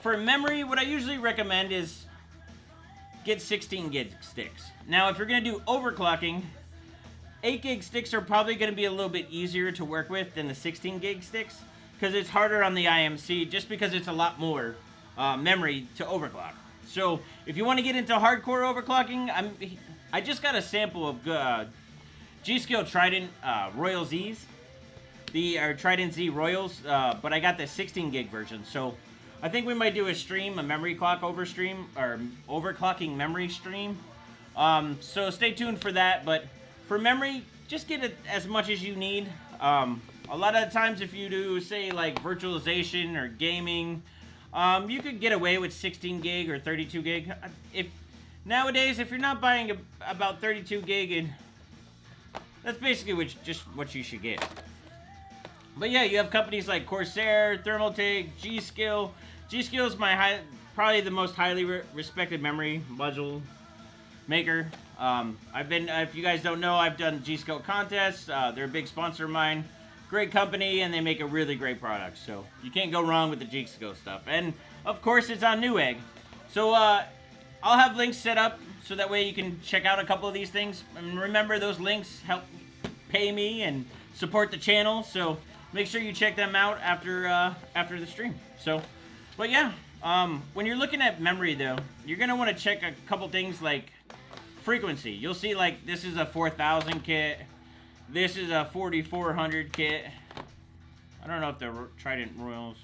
for memory, what I usually recommend is get 16 gig sticks. Now, if you're going to do overclocking, 8 gig sticks are probably going to be a little bit easier to work with than the 16 gig sticks, because it's harder on the IMC, just because it's a lot more memory to overclock. So, if you want to get into hardcore overclocking, I just got a sample of G-Skill Trident Royal Z's. The Trident Z Royals, but I got the 16 gig version. So, I think we might do a stream, a memory clock overclocking memory stream. So, stay tuned for that. But for memory, just get it as much as you need. A lot of times, if you do, say, like virtualization or gaming, you could get away with 16 gig or 32 gig. Nowadays, if you're not buying about 32 gig, and that's basically what you should get. But yeah, you have companies like Corsair, Thermaltake, G-Skill. G.Skill is probably the most highly respected memory module maker. If you guys don't know, I've done G.Skill contests. They're a big sponsor of mine. Great company, and they make a really great product. So you can't go wrong with the G.Skill stuff. And of course, it's on Newegg. So I'll have links set up so that way you can check out a couple of these things. And remember, those links help pay me and support the channel. So make sure you check them out after the stream. So, but yeah, when you're looking at memory though, you're gonna want to check a couple things like frequency. You'll see like this is a 4000 kit. This is a 4400 kit. I don't know if they're Trident Royals.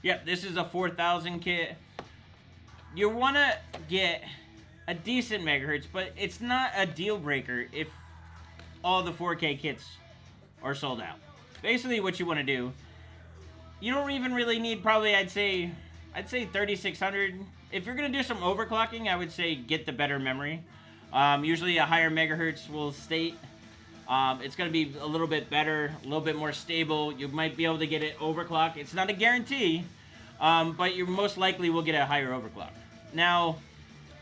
Yep, this is a 4000 kit. You want to get a decent megahertz, but it's not a deal breaker if all the 4K kits are sold out. Basically what you want to do, you don't even really need probably, I'd say 3600. If you're going to do some overclocking, I would say get the better memory. Usually a higher megahertz will state. It's going to be a little bit better, a little bit more stable. You might be able to get it overclock. It's not a guarantee, but you most likely will get a higher overclock. Now,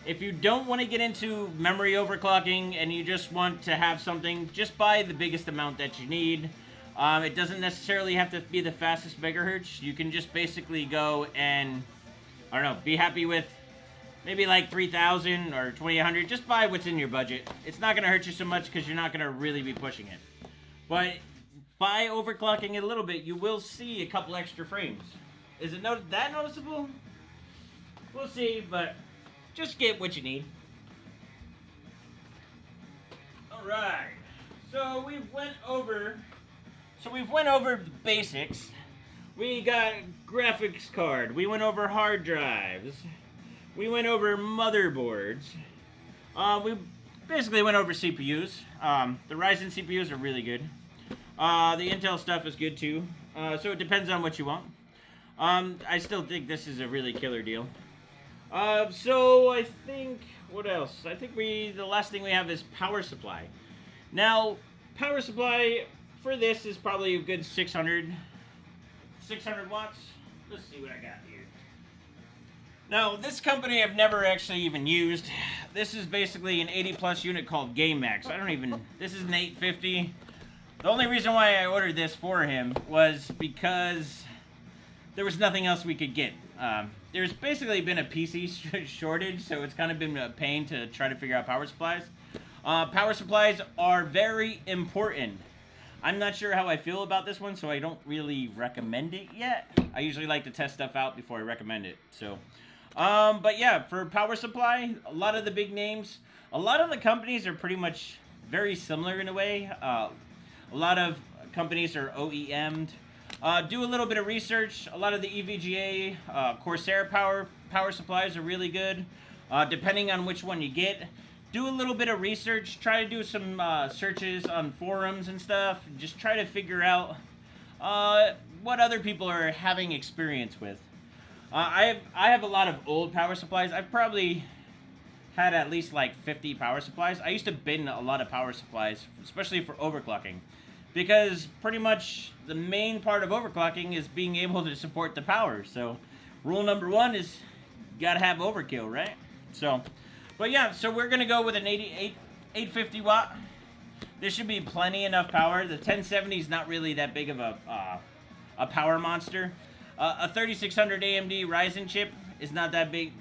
if you don't want to get into memory overclocking and you just want to have something, just buy the biggest amount that you need. It doesn't necessarily have to be the fastest megahertz. You can just basically go and, I don't know, be happy with maybe like 3000 or 2800. Just buy what's in your budget. It's not going to hurt you so much because you're not going to really be pushing it. But by overclocking it a little bit, you will see a couple extra frames. Is it that noticeable? We'll see, but just get what you need. Alright. So we've went over the basics. We got graphics card. We went over hard drives. We went over motherboards. We basically went over CPUs. The Ryzen CPUs are really good. The Intel stuff is good too. So it depends on what you want. I still think this is a really killer deal. So I think, what else? I think the last thing we have is power supply. Now, power supply for this is probably a good 600 watts. Let's see what I got here. Now, this company I've never actually even used. This is basically an 80 plus unit called GameMax. This is an 850. The only reason why I ordered this for him was because there was nothing else we could get. There's basically been a PC shortage, so it's kind of been a pain to try to figure out power supplies. Power supplies are very important. I'm not sure how I feel about this one, so I don't really recommend it yet. I usually like to test stuff out before I recommend it. So, but yeah, for power supply, a lot of the big names, a lot of the companies are pretty much very similar in a way. A lot of companies are OEM'd. Do a little bit of research. A lot of the EVGA, Corsair power supplies are really good. Depending on which one you get, do a little bit of research. Try to do some searches on forums and stuff. Just try to figure out what other people are having experience with. I have a lot of old power supplies. I've probably had at least like 50 power supplies. I used to bin a lot of power supplies, especially for overclocking. Because pretty much the main part of overclocking is being able to support the power. So rule number one is you gotta have overkill, right? So, but yeah, so we're gonna go with an 850 watt. This should be plenty enough power. The 1070 is not really that big of a power monster. A 3600 AMD Ryzen chip is not that big,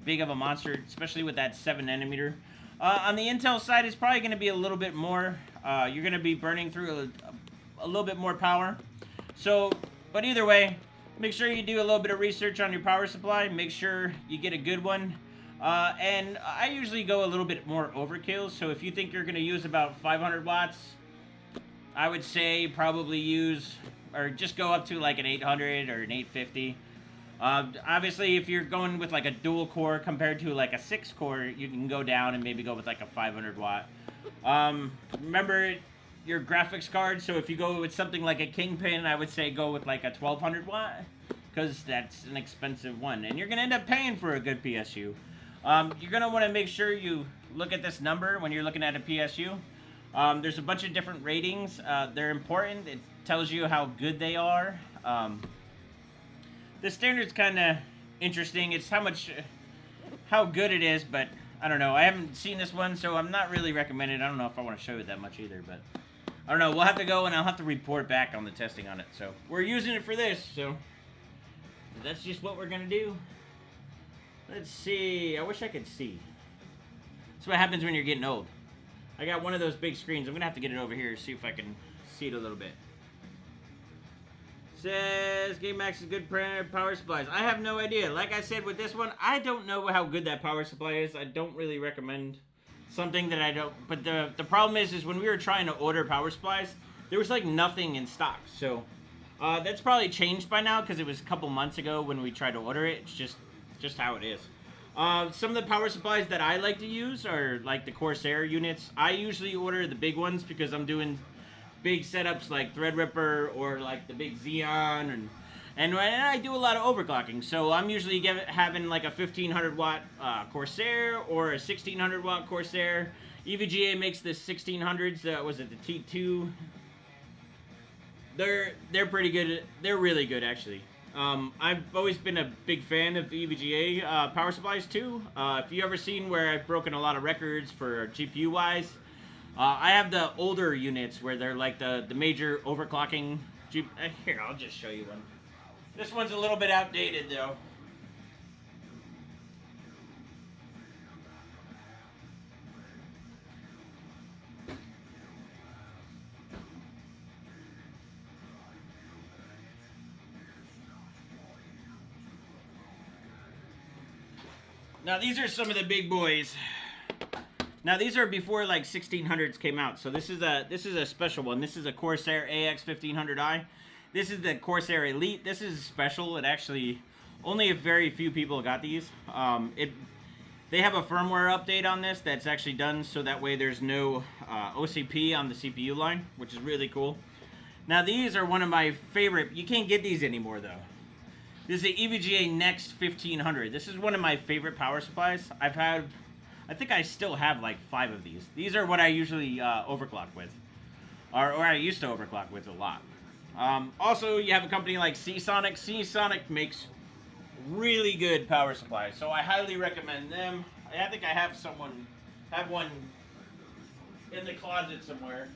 big of a monster, especially with that 7nm. On the Intel side, it's probably going to be a little bit more. You're going to be burning through a little bit more power. So, but either way, make sure you do a little bit of research on your power supply. Make sure you get a good one. And I usually go a little bit more overkill. So if you think you're going to use about 500 watts, I would say probably use, or just go up to like an 800 or an 850. Obviously, if you're going with like a dual core compared to like a 6 core, you can go down and maybe go with like a 500 watt. Remember your graphics card, so if you go with something like a Kingpin, I would say go with like a 1200 watt, because that's an expensive one, and you're going to end up paying for a good PSU. You're going to want to make sure you look at this number when you're looking at a PSU. There's a bunch of different ratings. They're important. It tells you how good they are. The standard's kind of interesting. It's how good it is, but I don't know. I haven't seen this one, so I'm not really recommending it. I don't know if I want to show it that much either, but I don't know. We'll have to go and I'll have to report back on the testing on it. So we're using it for this, so that's just what we're gonna do. Let's see. I wish I could see. That's what happens when you're getting old. I got one of those big screens. I'm gonna have to get it over here, see if I can see it a little bit. Says Game Max is good power supplies. I have no idea. Like I said with this one, I don't know how good that power supply is. I don't really recommend something that I don't. But the problem is when we were trying to order power supplies, there was like nothing in stock. So that's probably changed by now because it was a couple months ago when we tried to order it. It's just how it is. Some of the power supplies that I like to use are like the Corsair units. I usually order the big ones because I'm doing big setups like Threadripper or like the big Xeon, and I do a lot of overclocking. So I'm usually having like a 1500 watt Corsair or a 1600 watt Corsair. EVGA makes the 1600s. Was it the T2? They're pretty good. They're really good actually. I've always been a big fan of EVGA power supplies too. If you ever seen where I've broken a lot of records for GPU wise. I have the older units where they're like the major overclocking. Here, I'll just show you one. This one's a little bit outdated though. Now these are some of the big boys. Now these are before like 1600s came out, so this is a special one. This is a Corsair AX 1500i. This is the Corsair Elite. This is special. It actually only a very few people got these. They have a firmware update on this that's actually done so that way there's no OCP on the CPU line, which is really cool. Now these are one of my favorite. You can't get these anymore though. This is the EVGA Next 1500. This is one of my favorite power supplies. I think I still have like 5 of these. These are what I usually overclock with. Or I used to overclock with a lot. Also, you have a company like Seasonic. Seasonic makes really good power supplies. So I highly recommend them. I think I have one in the closet somewhere.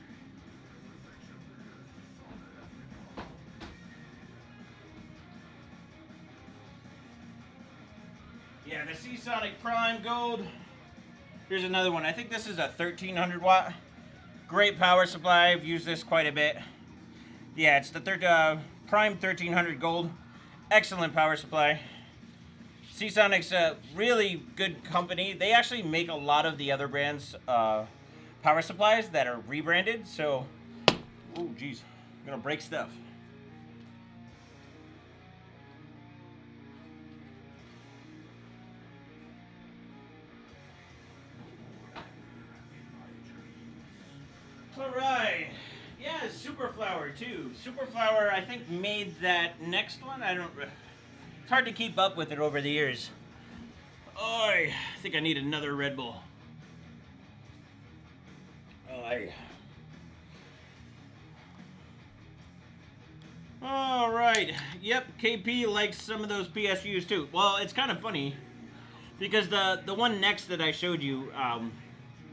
Yeah, the Seasonic Prime Gold. Here's another one. I think this is a 1300 watt. Great power supply. I've used this quite a bit. Yeah, it's the Prime 1300 Gold. Excellent power supply. Seasonic's a really good company. They actually make a lot of the other brands' power supplies that are rebranded. So, oh geez, I'm gonna break stuff. Alright, yeah, Superflower too. Superflower, I think, made that next one. It's hard to keep up with it over the years. Oh, I think I need another Red Bull. Alright, yep, KP likes some of those PSUs too. Well, it's kind of funny, because the one next that I showed you,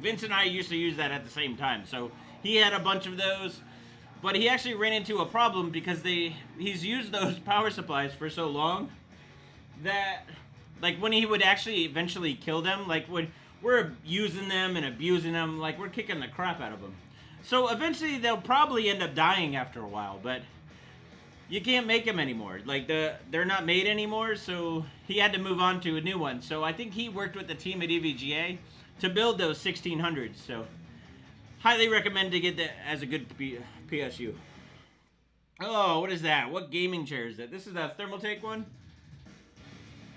Vince and I used to use that at the same time, so he had a bunch of those, but he actually ran into a problem because he's used those power supplies for so long that, like, when he would actually eventually kill them, like when we're using them and abusing them, like we're kicking the crap out of them. So eventually they'll probably end up dying after a while, but you can't make them anymore. Like they're not made anymore, so he had to move on to a new one. So I think he worked with the team at EVGA to build those 1600s. So highly recommend to get that as a good PSU. Oh, what is that? What gaming chair is that? This is a Thermaltake one?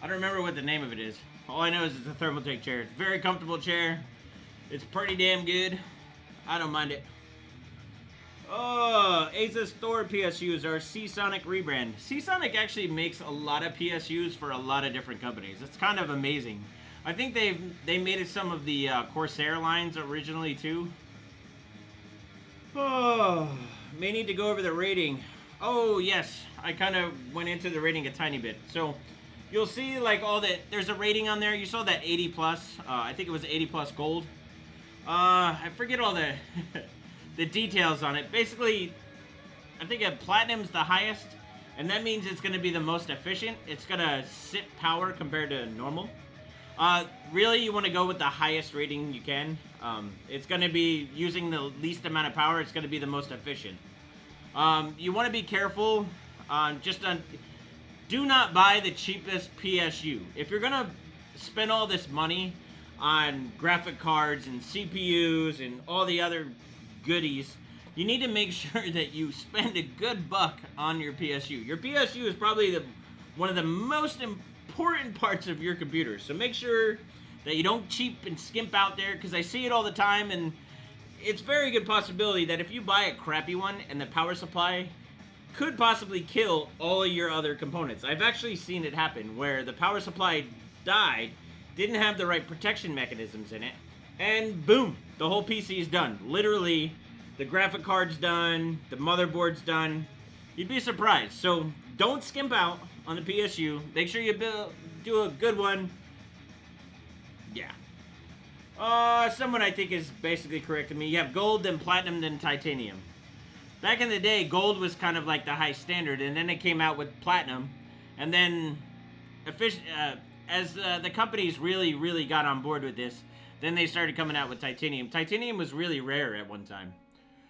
I don't remember what the name of it is. All I know is it's a Thermaltake chair. It's a very comfortable chair. It's pretty damn good. I don't mind it. Oh, Asus Thor PSUs are Seasonic rebrand. Seasonic actually makes a lot of PSUs for a lot of different companies. It's kind of amazing. I think they made it some of the Corsair lines originally too. Oh, may need to go over the rating. Oh yes, I kind of went into the rating a tiny bit. So you'll see like all that. There's a rating on there. You saw that 80 plus. I think it was 80 plus gold. I forget all the the details on it. Basically, I think a platinum's the highest, and that means it's going to be the most efficient. It's going to sip power compared to normal. Really, you want to go with the highest rating you can. It's going to be using the least amount of power. It's going to be the most efficient. You want to be careful do not buy the cheapest PSU. If you're going to spend all this money on graphic cards and CPUs and all the other goodies, you need to make sure that you spend a good buck on your PSU. Your PSU is probably one of the most important parts of your computer. So make sure that you don't cheap and skimp out there, because I see it all the time, and it's very good possibility that if you buy a crappy one and the power supply could possibly kill all of your other components. I've actually seen it happen where the power supply died, didn't have the right protection mechanisms in it, and boom, the whole PC is done. Literally, the graphic card's done, the motherboard's done. You'd be surprised. So don't skimp out on the PSU. Make sure you do a good one. Yeah. Someone I think is basically correcting me. You have gold, then platinum, then titanium. Back in the day, gold was kind of like the high standard, and then it came out with platinum, and then as the companies really got on board with this, then they started coming out with titanium. Titanium was really rare at one time,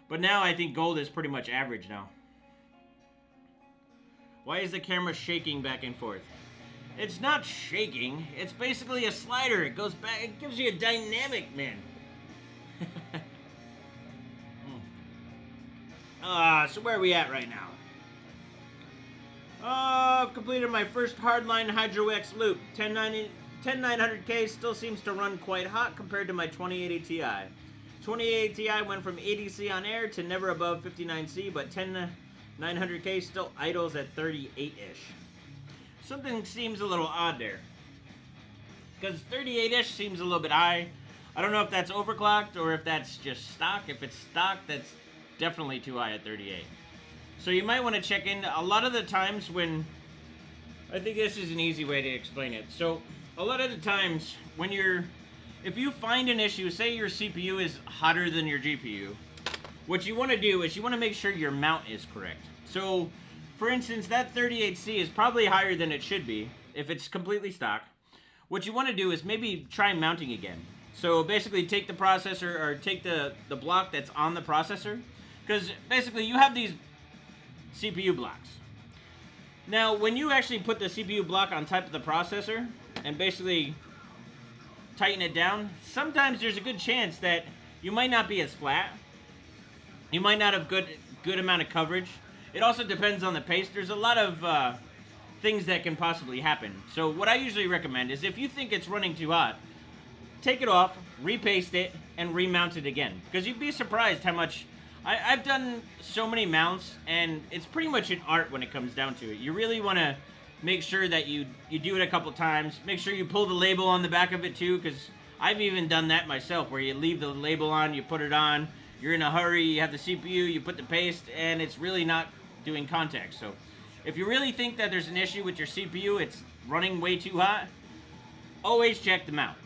but now I think gold is pretty much average now. Why is the camera shaking back and forth? It's not shaking. It's basically a slider. It goes back. It gives you a dynamic, man. So where are we at right now? I've completed my first hardline Hydro X loop. 10900K still seems to run quite hot compared to my 2080 Ti. 2080 Ti went from 80C on air to never above 59C, but 10900K still idles at 38-ish. Something seems a little odd there, because 38-ish seems a little bit high. I don't know if that's overclocked or if that's just stock. If it's stock, that's definitely too high at 38. So you might want to check in. A lot of the times when, I think this is an easy way to explain it. So a lot of the times when if you find an issue, say your CPU is hotter than your GPU, what you want to do is you want to make sure your mount is correct. So for instance, that 38C is probably higher than it should be if it's completely stock. What you want to do is maybe try mounting again. So basically take the processor, or take the block that's on the processor, because basically you have these CPU blocks. Now when you actually put the CPU block on top of the processor and basically tighten it down, sometimes there's a good chance that you might not be as flat. You might not have good amount of coverage. It also depends on the paste. There's a lot of things that can possibly happen. So what I usually recommend is, if you think it's running too hot, take it off, repaste it, and remount it again. Because you'd be surprised how much... I've done so many mounts, and it's pretty much an art when it comes down to it. You really want to make sure that you do it a couple times. Make sure you pull the label on the back of it too, because I've even done that myself, where you leave the label on, you put it on, you're in a hurry, you have the CPU, you put the paste, and it's really not doing contact. So if you really think that there's an issue with your CPU, it's running way too hot, always check the mount.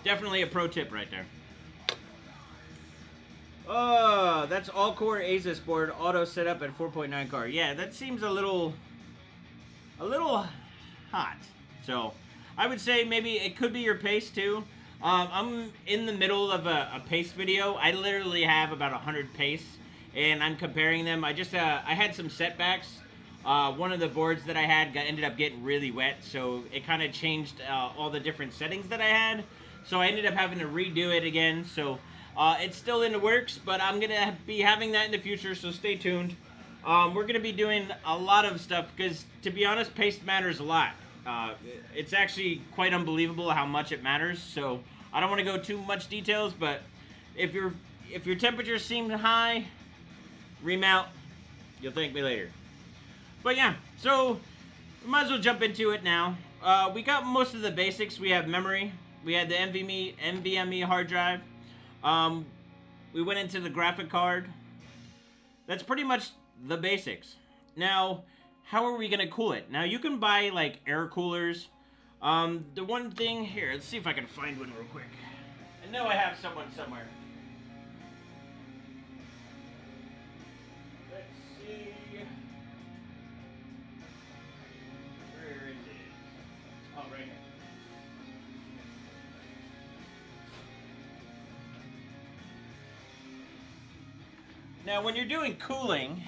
Definitely a pro tip right there. Oh, that's all-core Asus board, auto set up at 4.9 car. Yeah, that seems a little hot. So I would say maybe it could be your paste too. I'm in the middle of a paste video. I literally have about 100 pastes, and I'm comparing them. I had some setbacks. One of the boards that I had ended up getting really wet, so it kind of changed all the different settings that I had. So I ended up having to redo it again. So it's still in the works, but I'm going to be having that in the future, so stay tuned. We're going to be doing a lot of stuff, because to be honest, paste matters a lot. It's actually quite unbelievable how much it matters, so I don't want to go too much details, but if your temperatures seem high, remount. You'll thank me later. But yeah, so we might as well jump into it now. We got most of the basics. We have memory. We had the NVMe hard drive. We went into the graphic card. That's pretty much the basics. Now, how are we gonna cool it? Now you can buy like air coolers. The one thing here, let's see if I can find one real quick. I know I have someone somewhere. Let's see. Where is it? Oh, right here. Now, when you're doing cooling,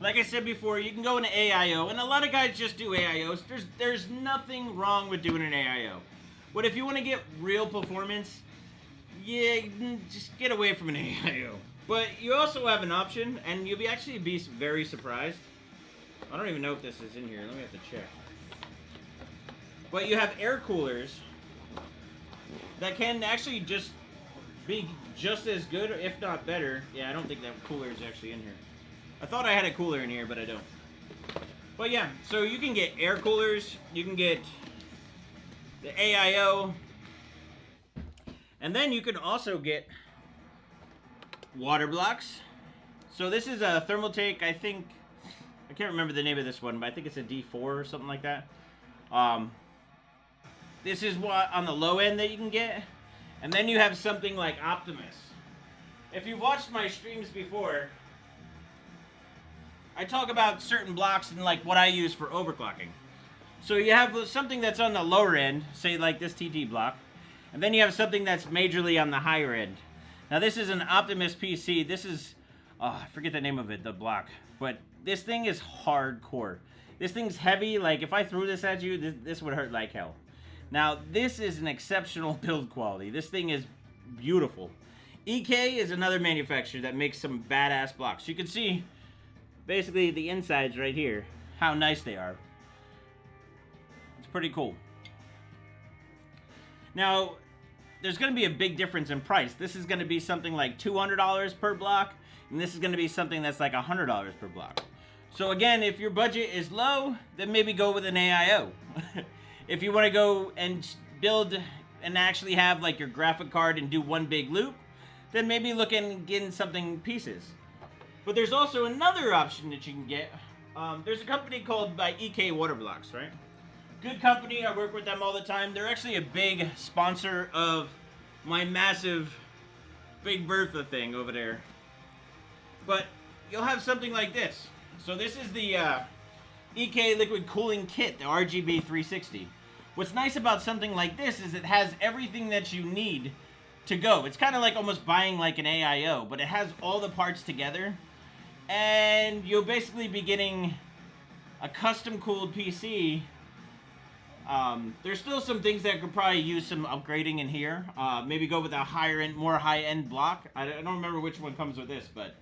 like I said before, you can go into AIO, and a lot of guys just do AIOs. There's nothing wrong with doing an AIO. But if you want to get real performance, yeah, just get away from an AIO. But you also have an option, and you'll actually be very surprised. I don't even know if this is in here. Let me have to check. But you have air coolers that can actually just be just as good, if not better. Yeah, I don't think that cooler is actually in here. I thought I had a cooler in here, but I don't. But yeah, so you can get air coolers, you can get the AIO, and then you can also get water blocks. So this is a Thermaltake, I think, I can't remember the name of this one, but I think it's a D4 or something like that. This is what on the low end that you can get. And then you have something like Optimus. If you've watched my streams before, I talk about certain blocks and like what I use for overclocking. So you have something that's on the lower end, say like this TT block, and then you have something that's majorly on the higher end. Now this is an Optimus PC. This is, I forget the name of it, the block, but this thing is hardcore. This thing's heavy. Like if I threw this at you, this would hurt like hell. Now this is an exceptional build quality. This thing is beautiful. EK is another manufacturer that makes some badass blocks. You can see basically the insides right here, how nice they are. It's pretty cool. Now, there's going to be a big difference in price. This is going to be something like $200 per block, and this is going to be something that's like $100 per block. So again, if your budget is low, then maybe go with an AIO. If you want to go and build and actually have like your graphic card and do one big loop, then maybe look at getting something pieces. But there's also another option that you can get. There's a company called by EK Water Blocks, right? Good company. I work with them all the time. They're actually a big sponsor of my massive Big Bertha thing over there. But you'll have something like this. So this is the EK Liquid Cooling Kit, the RGB 360. What's nice about something like this is it has everything that you need to go. It's kind of like almost buying like an AIO, but it has all the parts together. And you'll basically be getting a custom cooled PC. There's still some things that could probably use some upgrading in here. Maybe go with a higher end, more high end block. I don't remember which one comes with this, but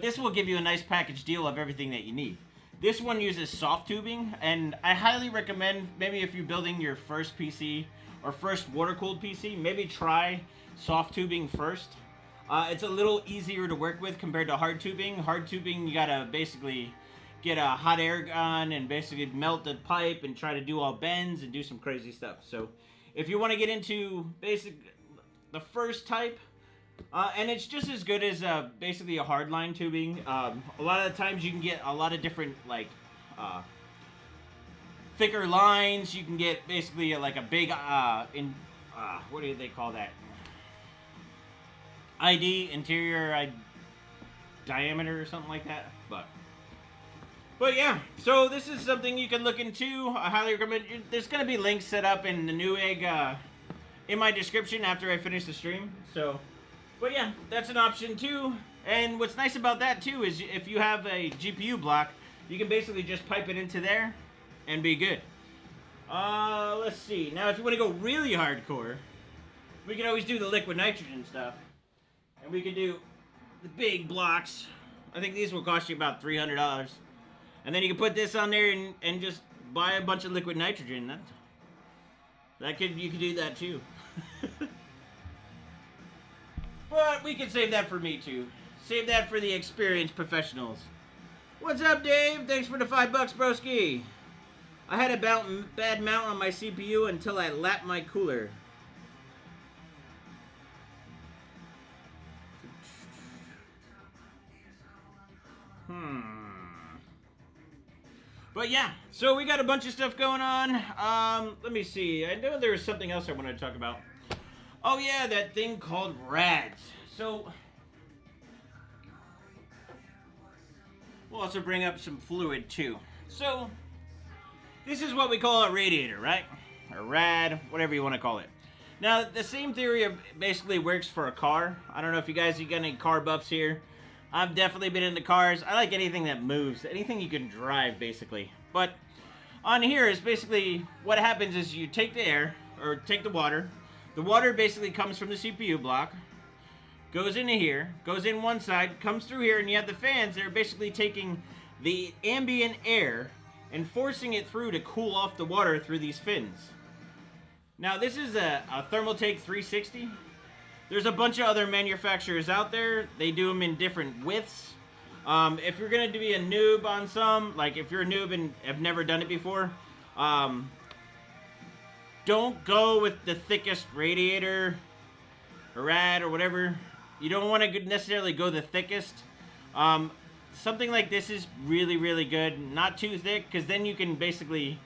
this will give you a nice package deal of everything that you need. This one uses soft tubing, and I highly recommend maybe if you're building your first PC or first water-cooled PC, maybe try soft tubing first. It's a little easier to work with compared to hard tubing. Hard tubing, you gotta basically get a hot air gun and basically melt the pipe and try to do all bends and do some crazy stuff. So if you want to get into the first type, and it's just as good as basically a hardline tubing. A lot of the times you can get a lot of different like thicker lines. You can get basically like a big what do they call that? Interior diameter or something like that. But yeah, so this is something you can look into. I highly recommend. There's gonna be links set up in the Newegg in my description after I finish the stream. So, but yeah, that's an option too. And what's nice about that too is if you have a GPU block, you can basically just pipe it into there and be good. Let's see. Now, if you want to go really hardcore, we can always do the liquid nitrogen stuff, and we can do the big blocks. I think these will cost you about $300. And then you can put this on there and just buy a bunch of liquid nitrogen. You could do that too. But we can save that for me too. Save that for the experienced professionals. What's up, Dave? Thanks for the $5, broski. I had a bad mount on my CPU until I lapped my cooler. But yeah, so we got a bunch of stuff going on. Let me see. I know there was something else I wanted to talk about. Oh yeah, that thing called rads. So we'll also bring up some fluid too. So this is what we call a radiator, right? Or rad, whatever you want to call it. Now, the same theory basically works for a car. I don't know if you guys got any car buffs here. I've definitely been into cars. I like anything that moves, anything you can drive, basically. But on here is basically what happens is you take the air, or take the water. The water basically comes from the CPU block, goes into here, goes in one side, comes through here, and you have the fans that are basically taking the ambient air and forcing it through to cool off the water through these fins. Now, this is a Thermaltake 360. There's a bunch of other manufacturers out there. They do them in different widths. If you're going to be a noob on some, like if you're a noob and have never done it before, don't go with the thickest radiator or rad or whatever. You don't want to necessarily go the thickest. Something like this is really, really good. Not too thick, because then you can basically...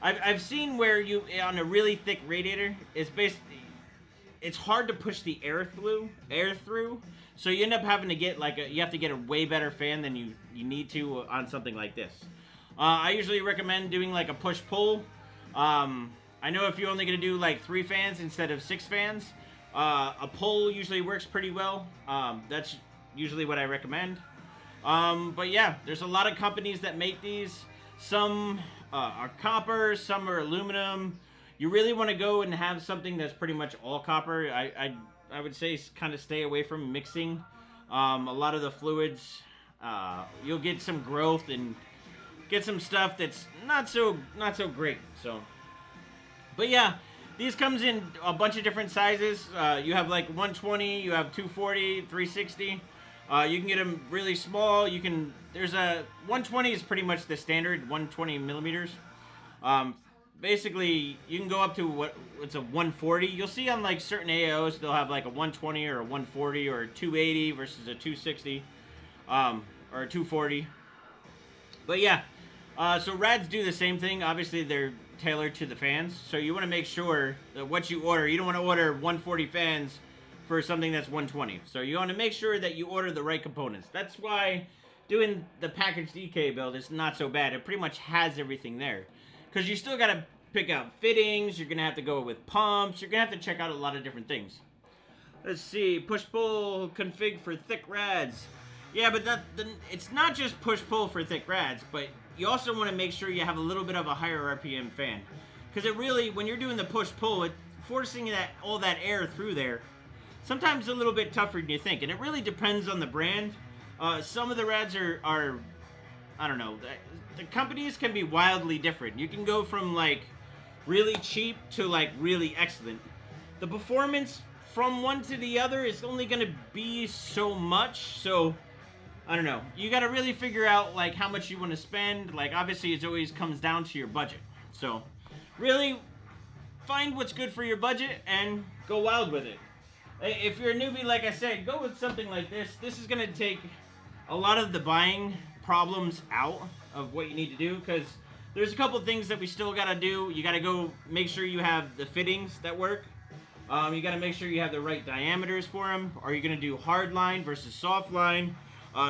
I've seen where you, on a really thick radiator, it's hard to push the air through, so you end up having to get you have to get a way better fan than you need to on something like this. I usually recommend doing like a push-pull. I know if you're only going to do like 3 fans instead of 6 fans, a pull usually works pretty well. That's usually what I recommend. But yeah, there's a lot of companies that make these. Some are copper, some are aluminum. You really want to go and have something that's pretty much all copper. I would say kind of stay away from mixing. A lot of the fluids, you'll get some growth and get some stuff that's not so great. So, but yeah, these comes in a bunch of different sizes. You have like 120, you have 240, 360. You can get them really small. There's a 120 is pretty much the standard 120 millimeters. Basically, you can go up to it's a 140. You'll see on like certain AOs they'll have like a 120 or a 140 or a 280 versus a 260 or a 240. But yeah, so rads do the same thing. Obviously, they're tailored to the fans, so you want to make sure that what you order, you don't want to order 140 fans for something that's 120. So you want to make sure that you order the right components. That's why doing the packaged EK build is not so bad. It pretty much has everything there. Because you still got to pick out fittings. You're going to have to go with pumps. You're going to have to check out a lot of different things. Let's see. Push-pull config for thick rads. Yeah, but it's not just push-pull for thick rads, but you also want to make sure you have a little bit of a higher RPM fan. Because it really, when you're doing the push-pull, forcing all that air through there, sometimes a little bit tougher than you think, and it really depends on the brand. Some of the rads are I don't know, the companies can be wildly different. You can go from like really cheap to like really excellent. The performance from one to the other is only going to be so much, so I don't know. You got to really figure out like how much you want to spend. Like obviously it always comes down to your budget. So really find what's good for your budget and go wild with it. If you're a newbie, like I said, go with something like this. This is going to take a lot of the buying problems out of what you need to do, because there's a couple things that we still got to do. You got to go make sure you have the fittings that work. You got to make sure you have the right diameters for them. Are you going to do hard line versus soft line?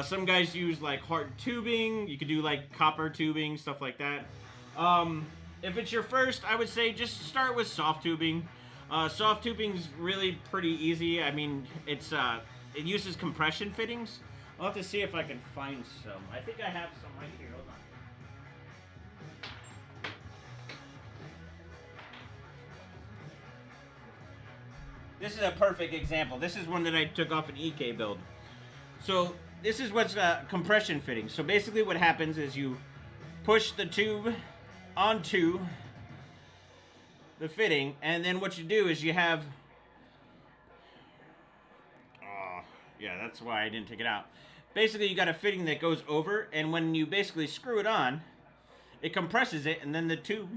Some guys use like hard tubing. You could do like copper tubing, stuff like that. If it's your first, I would say just start with soft tubing. Soft tubing's really pretty easy. I mean, it uses compression fittings. I'll have to see if I can find some. I think I have some right here. Hold on. This is a perfect example. This is one that I took off an EK build. So this is what's compression fitting. So basically what happens is you push the tube onto the fitting, and then what you do is you have... yeah, that's why I didn't take it out. Basically, you got a fitting that goes over, and when you basically screw it on, it compresses it, and then the tube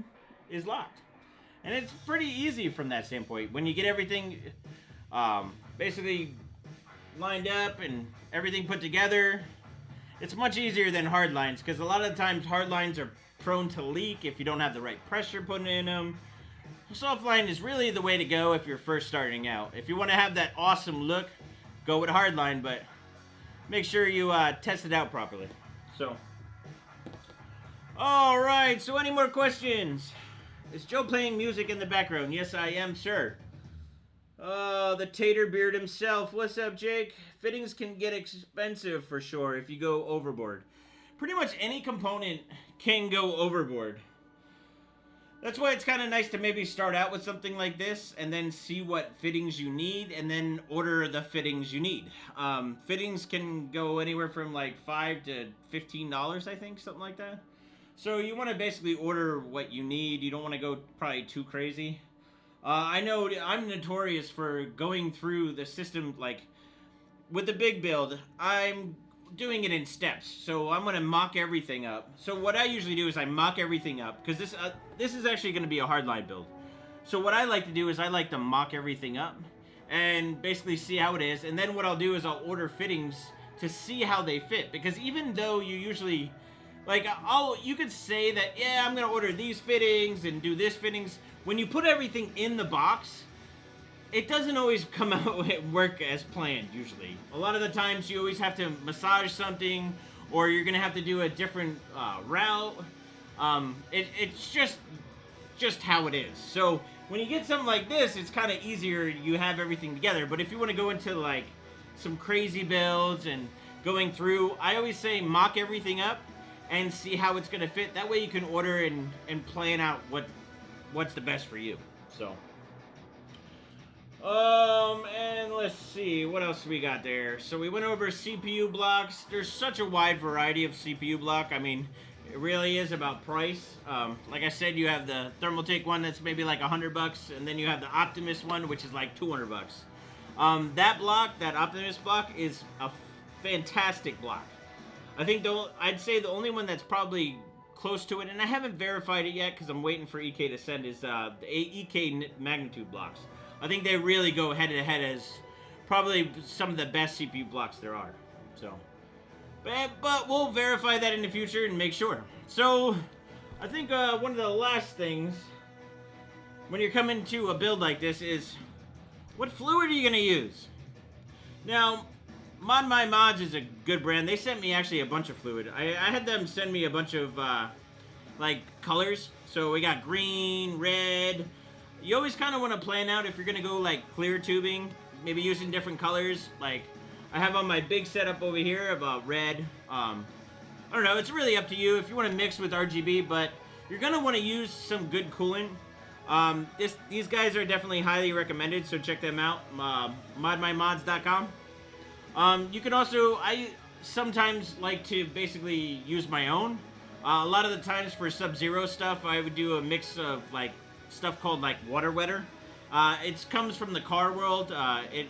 is locked. And it's pretty easy from that standpoint. When you get everything basically lined up and everything put together, It's much easier than hard lines, because a lot of the times hard lines are prone to leak if you don't have the right pressure put in them. Soft line is really the way to go if you're first starting out. If you want to have that awesome look, go with hard line, but make sure you test it out properly. So, alright, so any more questions? Is Joe playing music in the background? Yes, I am, sir. Oh, the Tater Beard himself. What's up, Jake? Fittings can get expensive for sure if you go overboard. Pretty much any component can go overboard. That's why it's kind of nice to maybe start out with something like this and then see what fittings you need and then order the fittings you need. Fittings can go anywhere from like $5 to $15, I think, something like that. So you want to basically order what you need. You don't want to go probably too crazy. I know I'm notorious for going through the system, like, with the big build, I'm doing it in steps. So I'm going to mock everything up. So what I usually do is I mock everything up, because this is actually going to be a hardline build. So what I like to do is I like to mock everything up and basically see how it is. And then what I'll do is I'll order fittings to see how they fit. Because even though you usually, like, you could say that, yeah, I'm going to order these fittings and do this fittings. When you put everything in the box, it doesn't always come out and work as planned, usually. A lot of the times you always have to massage something, or you're going to have to do a different route. It's just how it is. So when you get something like this, it's kind of easier. You have everything together. But if you want to go into like some crazy builds and going through, I always say mock everything up and see how it's going to fit. That way you can order and plan out what's the best for you. So, and let's see, what else we got there? So we went over CPU blocks. There's such a wide variety of CPU block. I mean, it really is about price. Like I said, you have the Thermaltake one that's maybe like $100, and then you have the Optimus one, which is like $200. That block, that Optimus block, is a fantastic block. I think I'd say the only one that's probably close to it, and I haven't verified it yet because I'm waiting for EK to send, is the EK magnitude blocks. I think they really go head to head as probably some of the best CPU blocks there are. So, but we'll verify that in the future and make sure. So, I think one of the last things when you're coming to a build like this is, what fluid are you going to use? Now, Mod My Mods is a good brand. They sent me actually a bunch of fluid. I had them send me a bunch of like colors. So we got green, red. You always kind of want to plan out if you're going to go like clear tubing, maybe using different colors. Like I have on my big setup over here about red. I don't know. It's really up to you if you want to mix with RGB, but you're going to want to use some good coolant. These guys are definitely highly recommended, so check them out. modmymods.com. You can also, I sometimes like to basically use my own. A lot of the times for Sub-Zero stuff, I would do a mix of like stuff called like water wetter. It comes from the car world. It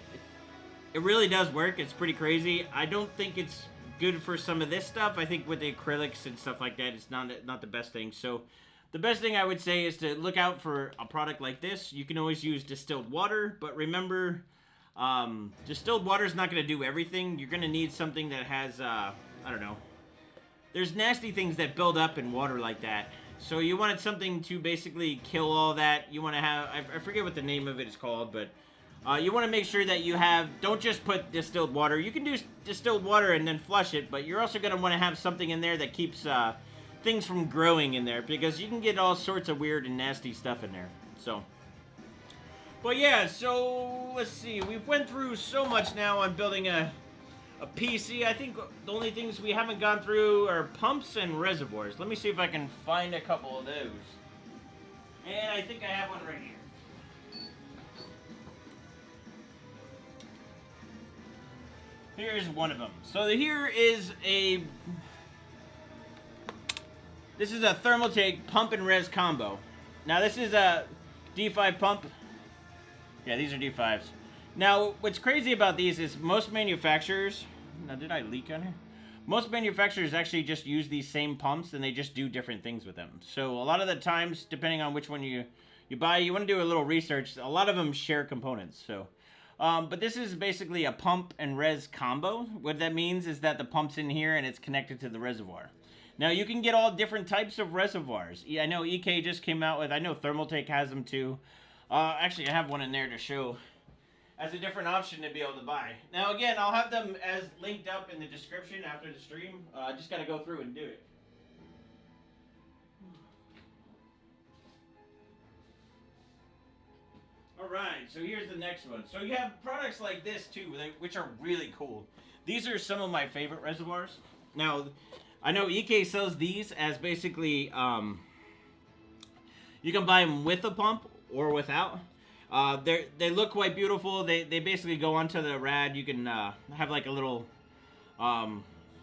really does work. It's pretty crazy. I don't think it's good for some of this stuff. I think with the acrylics and stuff like that, it's not the best thing. So the best thing I would say is to look out for a product like this. You can always use distilled water, but remember, distilled water is not going to do everything. You're going to need something that has, I don't know. There's nasty things that build up in water like that. So you wanted something to basically kill all that. You want to have, I forget what the name of it is called, but you want to make sure that you have, don't just put distilled water. You can do distilled water and then flush it, but you're also going to want to have something in there that keeps things from growing in there, because you can get all sorts of weird and nasty stuff in there. So, but yeah, so let's see. We've went through so much now on building a PC. I think the only things we haven't gone through are pumps and reservoirs. Let me see if I can find a couple of those. And I think I have one right here. Here's one of them. So here is this is a Thermaltake pump and res combo. Now this is a D5 pump. Yeah, these are D5s. Now, what's crazy about these is most manufacturers... Now, did I leak on here? Most manufacturers actually just use these same pumps, and they just do different things with them. So, a lot of the times, depending on which one you buy, you want to do a little research. A lot of them share components. So, But this is basically a pump and res combo. What that means is that the pump's in here and it's connected to the reservoir. Now you can get all different types of reservoirs. I know EK just came out with, I know Thermaltake has them too. Actually, I have one in there to show as a different option to be able to buy. Now again, I'll have them as linked up in the description after the stream. I just gotta go through and do it. Alright, so here's the next one. So you have products like this too, which are really cool. These are some of my favorite reservoirs. Now, I know EK sells these as basically, you can buy them with a pump or without. They look quite beautiful. They basically go onto the rad. You can have like a little, I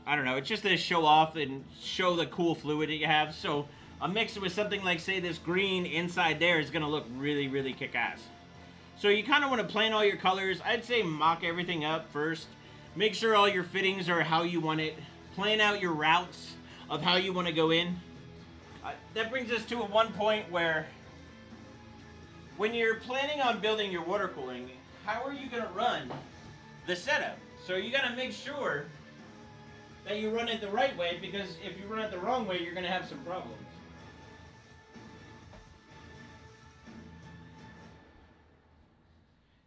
don't know, it's just to show off and show the cool fluid that you have. So a mix with something like, say, this green inside there is going to look really, really kick-ass. So you kind of want to plan all your colors. I'd say mock everything up first. Make sure all your fittings are how you want it. Plan out your routes of how you want to go in. That brings us to one point where when you're planning on building your water cooling, how are you going to run the setup? So you got to make sure that you run it the right way, because if you run it the wrong way, you're going to have some problems.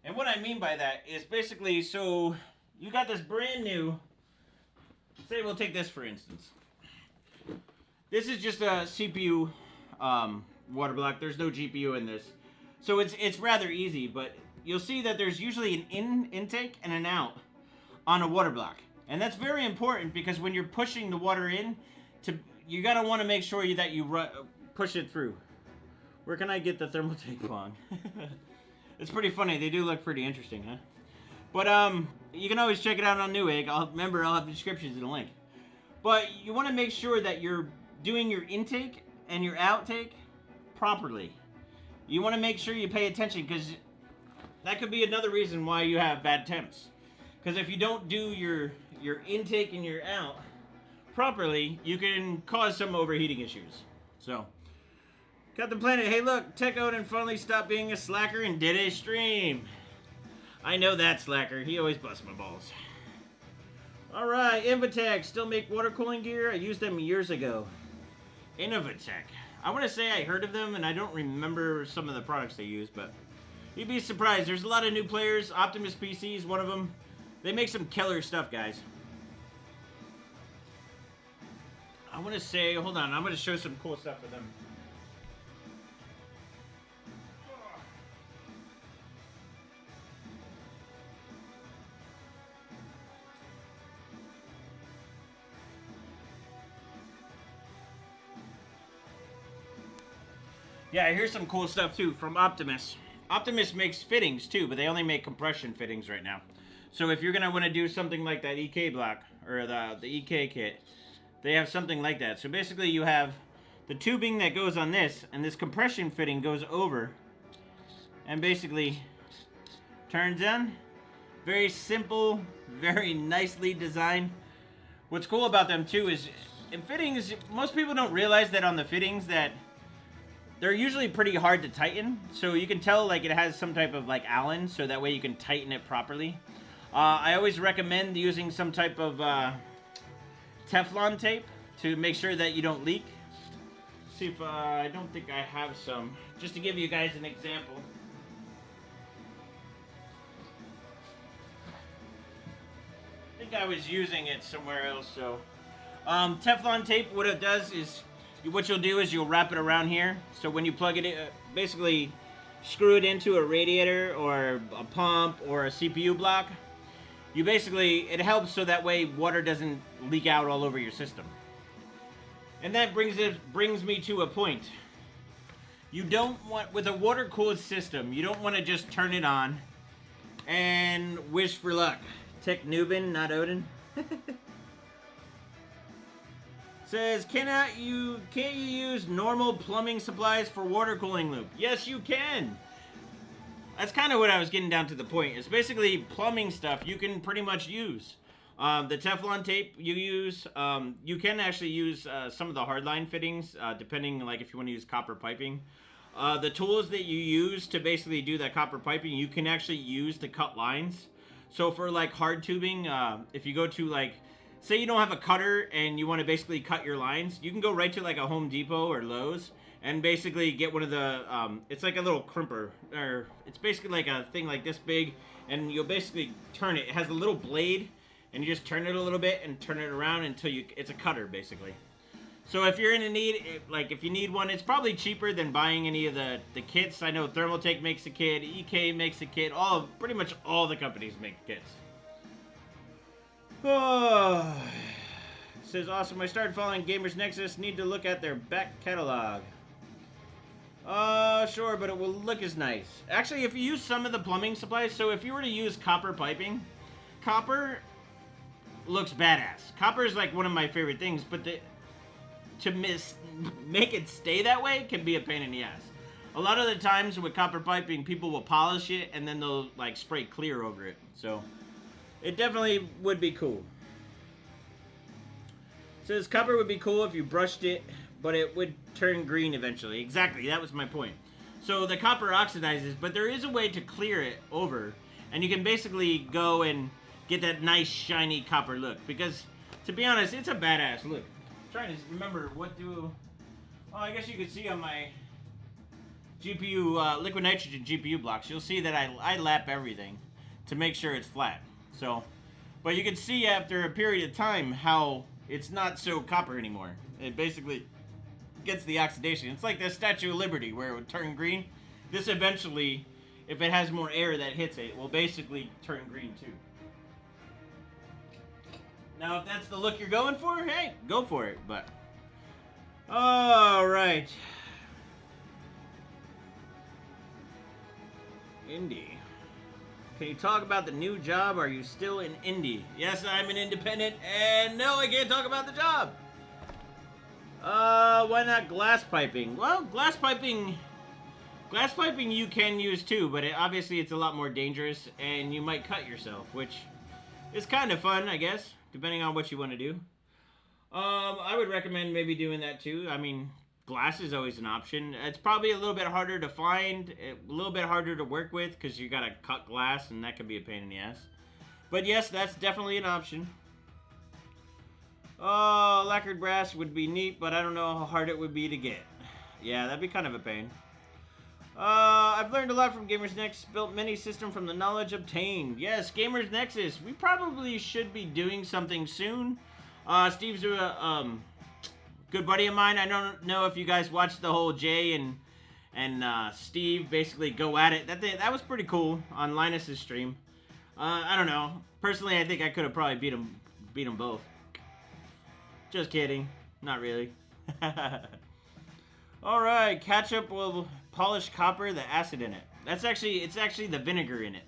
And what I mean by that is basically, so you got this brand new, say we'll take this for instance. This is just a CPU water block. There's no GPU in this. So it's rather easy, but you'll see that there's usually an intake and an out on a water block. And that's very important, because when you're pushing the water in, you gotta want to make sure that you push it through. Where can I get the Thermaltake long? It's pretty funny. They do look pretty interesting, huh? But you can always check it out on Newegg. Remember, I'll have the descriptions in the link. But you want to make sure that you're doing your intake and your outtake properly. You want to make sure you pay attention, because that could be another reason why you have bad temps. Because if you don't do your intake and your out properly, you can cause some overheating issues. So, Captain Planet, hey look, TechODIN finally stopped being a slacker and did a stream. I know that slacker, he always busts my balls. Alright, Innovatech, still make water cooling gear? I used them years ago. Innovatech. I want to say I heard of them, and I don't remember some of the products they use, but you'd be surprised. There's a lot of new players. Optimus PC is one of them. They make some killer stuff, guys. I want to say, hold on, I'm going to show some cool stuff for them. Yeah, here's some cool stuff too from Optimus. Optimus makes fittings too, but they only make compression fittings right now. So if you're gonna want to do something like that EK block or the EK kit, they have something like that. So basically, you have the tubing that goes on this, and this compression fitting goes over, and basically turns on. Very simple, very nicely designed. What's cool about them too is in fittings, most people don't realize that on the fittings that they're usually pretty hard to tighten, so you can tell like it has some type of like Allen, so that way you can tighten it properly. I always recommend using some type of Teflon tape to make sure that you don't leak. See if I don't think I have some, just to give you guys an example. I think I was using it somewhere else. So Teflon tape, what it does is, what you'll do is you'll wrap it around here. So when you plug it in, basically screw it into a radiator or a pump or a CPU block, you basically, it helps so that way water doesn't leak out all over your system. And that brings me to a point. You don't want, with a water-cooled system, you don't want to just turn it on and wish for luck. TechODIN, not Odin. Says, can't you use normal plumbing supplies for water cooling loop? Yes, you can. That's kind of what I was getting down to the point. It's basically plumbing stuff you can pretty much use. The Teflon tape you use, you can actually use some of the hardline fittings, depending like if you want to use copper piping. The tools that you use to basically do that copper piping, you can actually use to cut lines. So for like hard tubing, if you go to like, say you don't have a cutter and you want to basically cut your lines, you can go right to like a Home Depot or Lowe's and basically get one of the, it's like a little crimper, or it's basically like a thing like this big, and you'll basically turn it. It has a little blade, and you just turn it a little bit and turn it around until it's a cutter basically. So if you're in a need, like if you need one, it's probably cheaper than buying any of the kits. I know Thermaltake makes a kit, EK makes a kit, pretty much all the companies make kits. Oh, it says, awesome, I started following Gamers Nexus, need to look at their back catalog. Sure, but it will look as nice. Actually, if you use some of the plumbing supplies, so if you were to use copper piping, copper looks badass. Copper is like one of my favorite things, but to make it stay that way can be a pain in the ass. A lot of the times with copper piping, people will polish it and then they'll like spray clear over it. So it definitely would be cool. It says copper would be cool if you brushed it, but it would turn green eventually. Exactly, that was my point. So the copper oxidizes, but there is a way to clear it over, and you can basically go and get that nice shiny copper look. Because to be honest, it's a badass look. Trying to remember what I guess you could see on my GPU, liquid nitrogen GPU blocks, you'll see that I lap everything to make sure it's flat. So, but you can see after a period of time how it's not so copper anymore. It basically gets the oxidation. It's like the Statue of Liberty where it would turn green. This eventually, if it has more air that hits it, will basically turn green too. Now, if that's the look you're going for, hey, go for it, but... Alright. Indy. Can you talk about the new job? Are you still in Indy? Yes, I'm an independent, and no, I can't talk about the job. Why not glass piping? Well, glass piping you can use too, but obviously it's a lot more dangerous, and you might cut yourself, which is kind of fun, I guess. Depending on what you want to do. I would recommend maybe doing that too. I mean, glass is always an option. It's probably a little bit harder to find, a little bit harder to work with, because you gotta cut glass, and that can be a pain in the ass. But yes, that's definitely an option. Lacquered brass would be neat, but I don't know how hard it would be to get. Yeah, that'd be kind of a pain. I've learned a lot from Gamers Nexus, built many systems from the knowledge obtained. Yes, Gamers Nexus, we probably should be doing something soon. Steve's a good buddy of mine. I don't know if you guys watched the whole Jay and Steve basically go at it. That was pretty cool on Linus's stream. I don't know. Personally, I think I could have probably beat them both. Just kidding. Not really. Alright, ketchup will polish copper, the acid in it. It's actually the vinegar in it.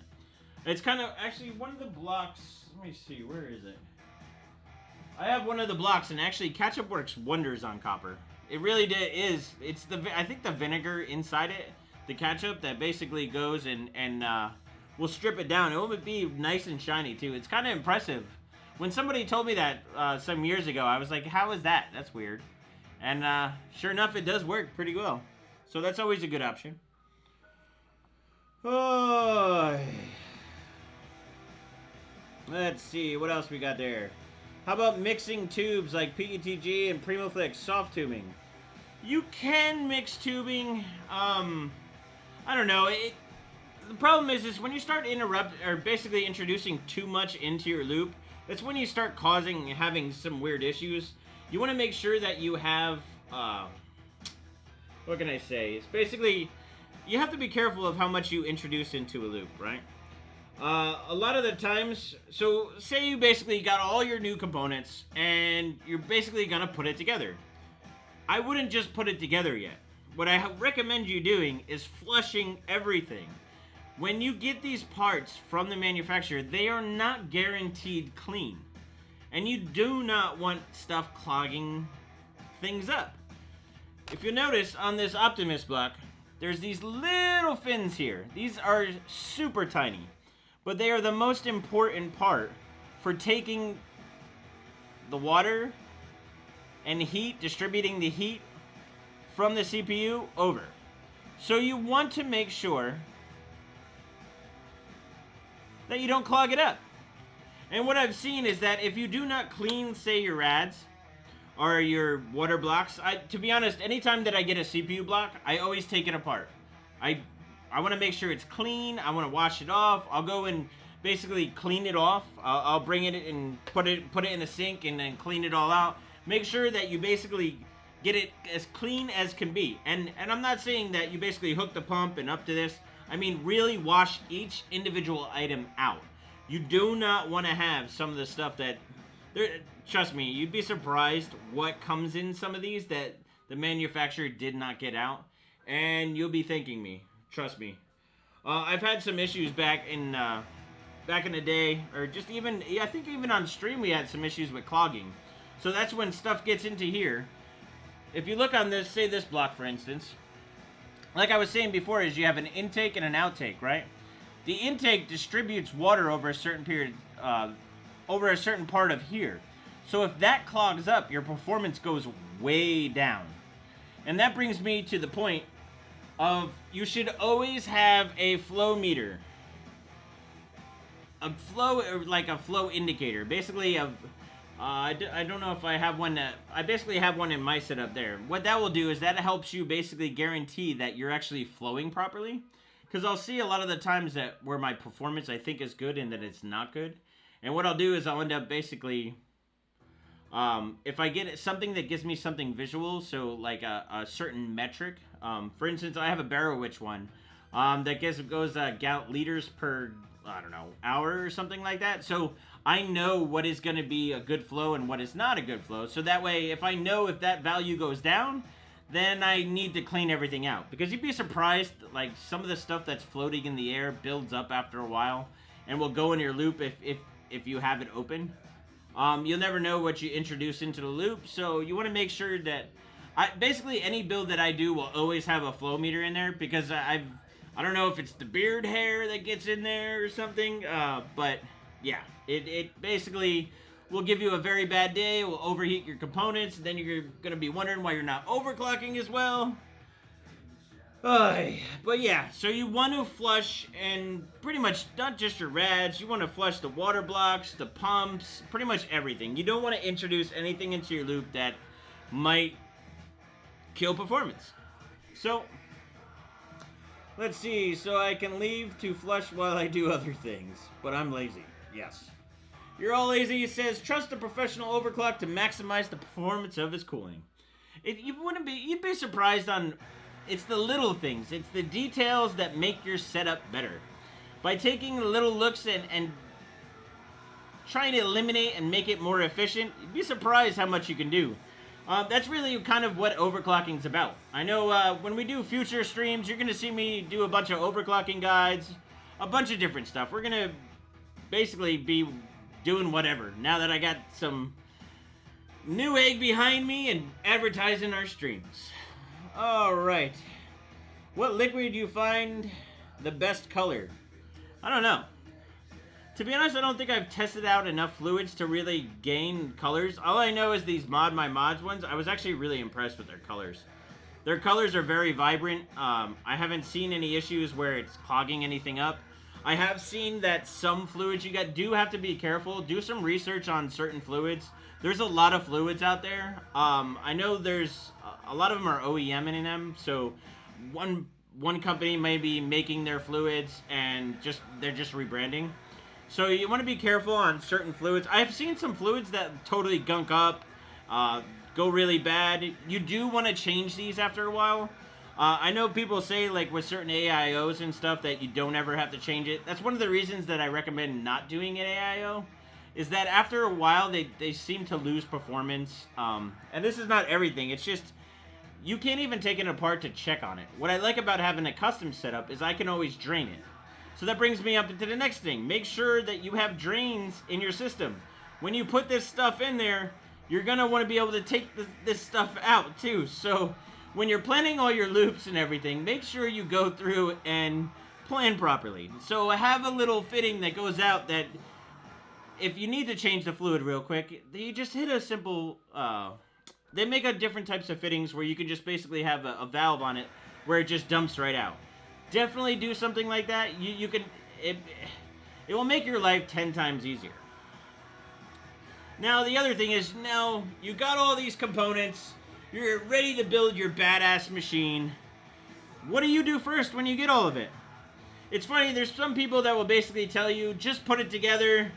It's kind of, actually, one of the blocks, let me see, where is it? I have one of the blocks, and actually, ketchup works wonders on copper. It really is. It's I think the vinegar inside it, the ketchup, that basically goes and will strip it down. It will be nice and shiny, too. It's kind of impressive. When somebody told me that some years ago, I was like, how is that? That's weird. And sure enough, it does work pretty well. So that's always a good option. Oh, let's see, what else we got there? How about mixing tubes like PETG and PrimoFlex soft tubing? You can mix tubing. I don't know. The problem is when you start basically introducing too much into your loop, that's when you start having some weird issues. You want to make sure that you have, what can I say? It's basically, you have to be careful of how much you introduce into a loop, right? A lot of the times, so say you basically got all your new components and you're basically gonna put it together. I wouldn't just put it together yet. What I recommend you doing is flushing everything. When you get these parts from the manufacturer, they are not guaranteed clean. And you do not want stuff clogging things up. If you notice on this Optimus block, there's these little fins here. These are super tiny, but they are the most important part for taking the water and heat, distributing the heat from the CPU over. So you want to make sure that you don't clog it up. And what I've seen is that if you do not clean, say, your rads or your water blocks, to be honest, anytime that I get a CPU block, I always take it apart. I want to make sure it's clean. I want to wash it off. I'll go and basically clean it off. I'll bring it and put it in a sink and then clean it all out. Make sure that you basically get it as clean as can be. And I'm not saying that you basically hook the pump and up to this. I mean, really wash each individual item out. You do not want to have some of the stuff that, trust me, you'd be surprised what comes in some of these that the manufacturer did not get out. And you'll be thanking me. Trust me. I've had some issues back in the day, or just even, I think even on stream we had some issues with clogging. So that's when stuff gets into here. If you look on this, say this block for instance, like I was saying before, is you have an intake and an outtake, right? The intake distributes water over a certain period, over a certain part of here. So if that clogs up, your performance goes way down. And that brings me to the point of you should always have a flow meter. A flow indicator. Basically, I don't know if I have one. I basically have one in my setup there. What that will do is that helps you basically guarantee that you're actually flowing properly. Because I'll see a lot of the times that where my performance I think is good and that it's not good. And what I'll do is I'll end up basically, if I get something that gives me something visual, so like a certain metric. For instance, I have a Barrow Witch one that goes liters per, I don't know, hour or something like that. So I know what is going to be a good flow and what is not a good flow. So that way, if I know if that value goes down, then I need to clean everything out. Because you'd be surprised, like some of the stuff that's floating in the air builds up after a while and will go in your loop if you have it open. You'll never know what you introduce into the loop, so you want to make sure that basically any build that I do will always have a flow meter in there, because I don't know if it's the beard hair that gets in there or something, but yeah, it basically will give you a very bad day, will overheat your components, and then you're going to be wondering why you're not overclocking as well. But yeah, so you want to flush, and pretty much not just your rads, you want to flush the water blocks, the pumps, pretty much everything. You don't want to introduce anything into your loop that might kill performance. So, let's see, so I can leave to flush while I do other things, but I'm lazy, yes. You're all lazy, he says, trust the professional overclock to maximize the performance of his cooling. You'd be surprised on, it's the little things, it's the details that make your setup better. By taking the little looks and trying to eliminate and make it more efficient, you'd be surprised how much you can do. That's really kind of what overclocking is about. I know when we do future streams, you're going to see me do a bunch of overclocking guides, a bunch of different stuff. We're going to basically be doing whatever, now that I got some Newegg behind me and advertising our streams. Alright. What liquid do you find the best color? I don't know. To be honest, I don't think I've tested out enough fluids to really gain colors. All I know is these Mod My Mods ones, I was actually really impressed with their colors. Their colors are very vibrant. I haven't seen any issues where it's clogging anything up. I have seen that some fluids you do have to be careful. Do some research on certain fluids. There's a lot of fluids out there. I know there's a lot of them are OEM in them. So one company may be making their fluids and they're just rebranding. So you want to be careful on certain fluids. I've seen some fluids that totally gunk up, go really bad. You do want to change these after a while. I know people say, like, with certain AIOs and stuff that you don't ever have to change it. That's one of the reasons that I recommend not doing an AIO, is that after a while, they seem to lose performance. And this is not everything. It's just, you can't even take it apart to check on it. What I like about having a custom setup is I can always drain it. So that brings me up to the next thing. Make sure that you have drains in your system. When you put this stuff in there, you're going to want to be able to take this stuff out, too. So when you're planning all your loops and everything, make sure you go through and plan properly. So have a little fitting that goes out that if you need to change the fluid real quick, you just hit a simple, they make different types of fittings where you can just basically have a valve on it where it just dumps right out. Definitely do something like that. You can, it will make your life 10 times easier. Now, the other thing is, now you got all these components, you're ready to build your badass machine. What do you do first when you get all of it? It's funny, there's some people that will basically tell you, just put it together,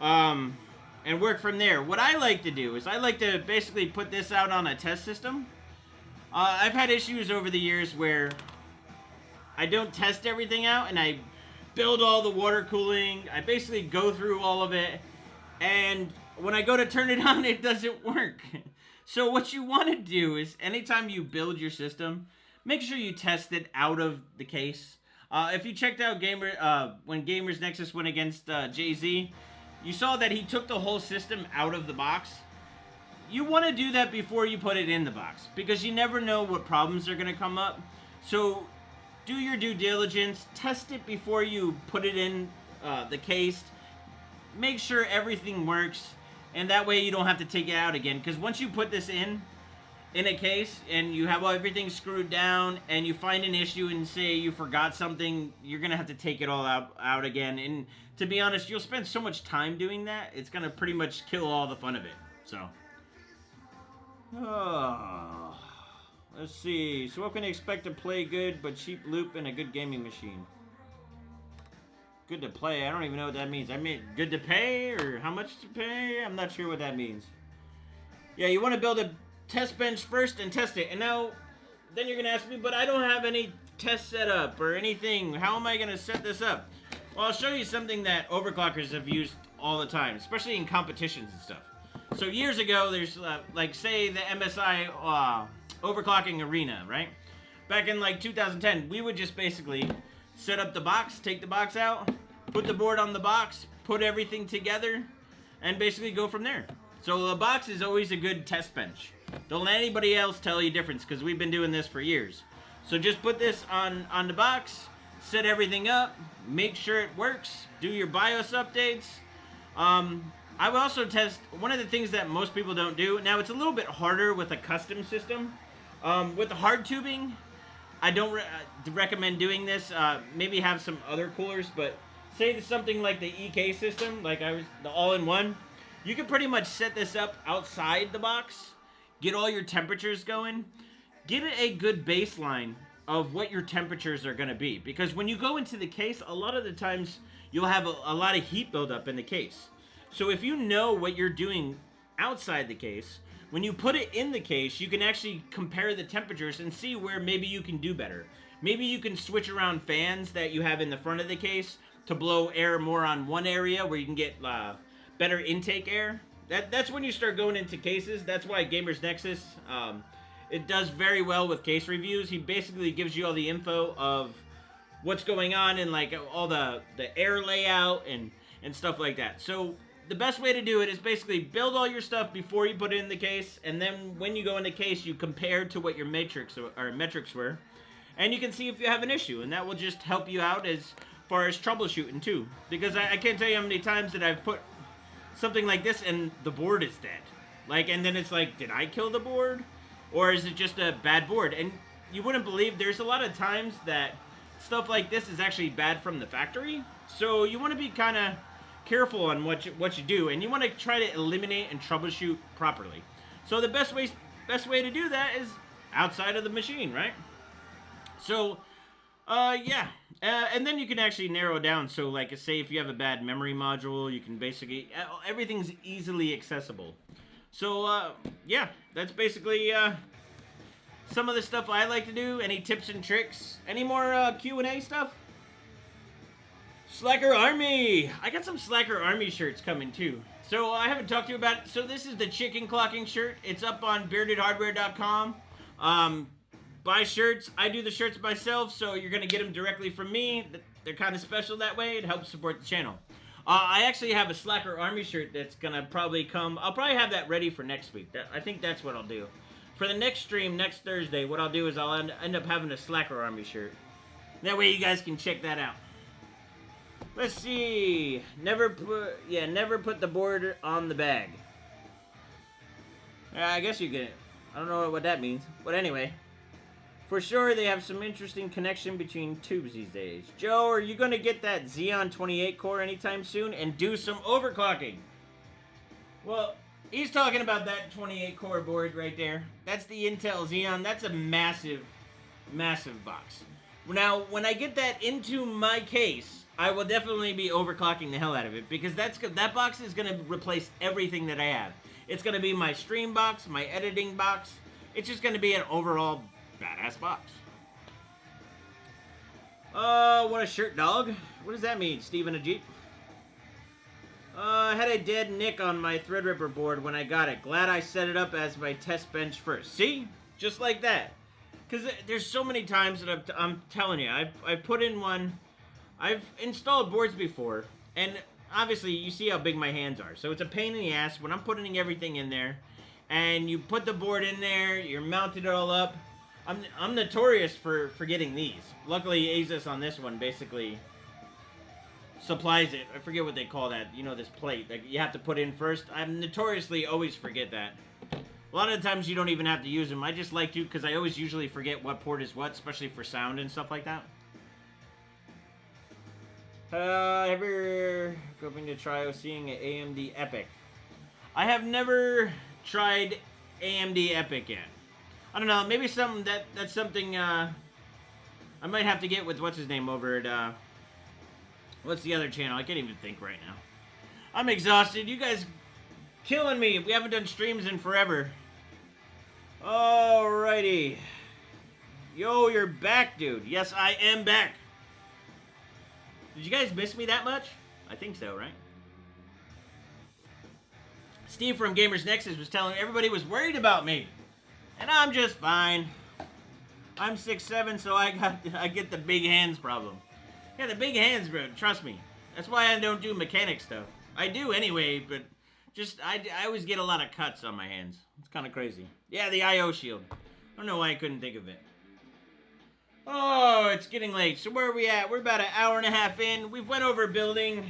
and work from there. What I like to do is I like to basically put this out on a test system. I've had issues over the years where I don't test everything out, and I build all the water cooling. I basically go through all of it, and when I go to turn it on, it doesn't work. So what you want to do is anytime you build your system, make sure you test it out of the case. If you checked out when Gamers Nexus went against Jay-Z, you saw that he took the whole system out of the box. You want to do that before you put it in the box, because you never know what problems are going to come up. So do your due diligence, test it before you put it in the case. Make sure everything works, and that way you don't have to take it out again. Because once you put this in a case and you have everything screwed down and you find an issue and say you forgot something, you're going to have to take it all out again. And to be honest, you'll spend so much time doing that, it's going to pretty much kill all the fun of it. So, let's see. So what can you expect to play good but cheap loop in a good gaming machine? Good to play, I don't even know what that means. I mean, good to pay or how much to pay? I'm not sure what that means. Yeah, you want to build a test bench first and test it. And now, then you're going to ask me, but I don't have any test setup or anything. How am I going to set this up? Well, I'll show you something that overclockers have used all the time, especially in competitions and stuff. So years ago, there's like say the MSI overclocking arena, right? Back in like 2010, we would just basically set up the box, take the box out, put the board on the box, put everything together, and basically go from there. So the box is always a good test bench. Don't let anybody else tell you difference, because we've been doing this for years. So just put this on the box, set everything up, make sure it works, do your BIOS updates. I would also test, one of the things that most people don't do, now it's a little bit harder with a custom system. With the hard tubing, I don't recommend doing this. Maybe have some other coolers, but say something like the EK system, like the all-in-one, you can pretty much set this up outside the box, get all your temperatures going, get a good baseline of what your temperatures are going to be. Because when you go into the case, a lot of the times you'll have a lot of heat buildup in the case. So if you know what you're doing outside the case, when you put it in the case, you can actually compare the temperatures and see where maybe you can do better. Maybe you can switch around fans that you have in the front of the case to blow air more on one area where you can get better intake air. That's when you start going into cases. That's why Gamers Nexus, it does very well with case reviews. He basically gives you all the info of what's going on and like all the air layout and stuff like that. So the best way to do it is basically build all your stuff before you put it in the case, and then when you go in the case, you compare to what your metrics were, and you can see if you have an issue, and that will just help you out as far as troubleshooting too. Because I can't tell you how many times that I've put something like this and the board is dead. Like, and then it's like, did I kill the board? Or is it just a bad board? And you wouldn't believe, there's a lot of times that stuff like this is actually bad from the factory. So you want to be kind of careful on what you do, and you want to try to eliminate and troubleshoot properly. So the best way to do that is outside of the machine, right? So, yeah. And then you can actually narrow down. So, like, say if you have a bad memory module, you can basically, everything's easily accessible. So, yeah, that's basically some of the stuff I like to do. Any tips and tricks? Any more Q&A stuff? Slacker Army! I got some Slacker Army shirts coming too. So I haven't talked to you about it. So this is the chicken clocking shirt. It's up on beardedhardware.com. Buy shirts. I do the shirts myself, so you're going to get them directly from me. They're kind of special that way. It helps support the channel. I actually have a Slacker Army shirt that's going to probably come. I'll probably have that ready for next week. I think that's what I'll do. For the next stream, next Thursday, what I'll do is I'll end up having a Slacker Army shirt. That way you guys can check that out. Let's see. Never put the board on the bag. I guess you can. I don't know what that means. But anyway. For sure, they have some interesting connection between tubes these days. Joe, are you going to get that Xeon 28 core anytime soon and do some overclocking? Well, he's talking about that 28 core board right there. That's the Intel Xeon. That's a massive, massive box. Now, when I get that into my case, I will definitely be overclocking the hell out of it because that box is going to replace everything that I have. It's going to be my stream box, my editing box. It's just going to be an overall badass box. What a shirt, dog. What does that mean, Steven a Jeep? I had a dead nick on my Threadripper board when I got it. Glad I set it up as my test bench first. See? Just like that. Because there's so many times that I'm telling you, I've put in one. I've installed boards before, and obviously you see how big my hands are. So it's a pain in the ass when I'm putting everything in there, and you put the board in there, you're mounted it all up. I'm notorious for forgetting these. Luckily, Asus on this one basically supplies it. I forget what they call that. You know, this plate that you have to put in first. I notoriously always forget that. A lot of the times you don't even have to use them. I just like to because I always usually forget what port is what, especially for sound and stuff like that. Ever hoping to try seeing an AMD Epic? I have never tried AMD Epic yet. I don't know, maybe something that's something I might have to get with what's his name over at what's the other channel? I can't even think right now. I'm exhausted. You guys killing me. We haven't done streams in forever. Alrighty. Yo, you're back, dude. Yes, I am back. Did you guys miss me that much? I think so, right? Steve from Gamers Nexus was telling everybody was worried about me. And I'm just fine. I'm 6'7", so I get the big hands problem. Yeah, the big hands, bro. Trust me. That's why I don't do mechanic stuff. I do anyway, but just I always get a lot of cuts on my hands. It's kind of crazy. Yeah, the IO shield. I don't know why I couldn't think of it. Oh, it's getting late. So where are we at? We're about an hour and a half in. We've went over building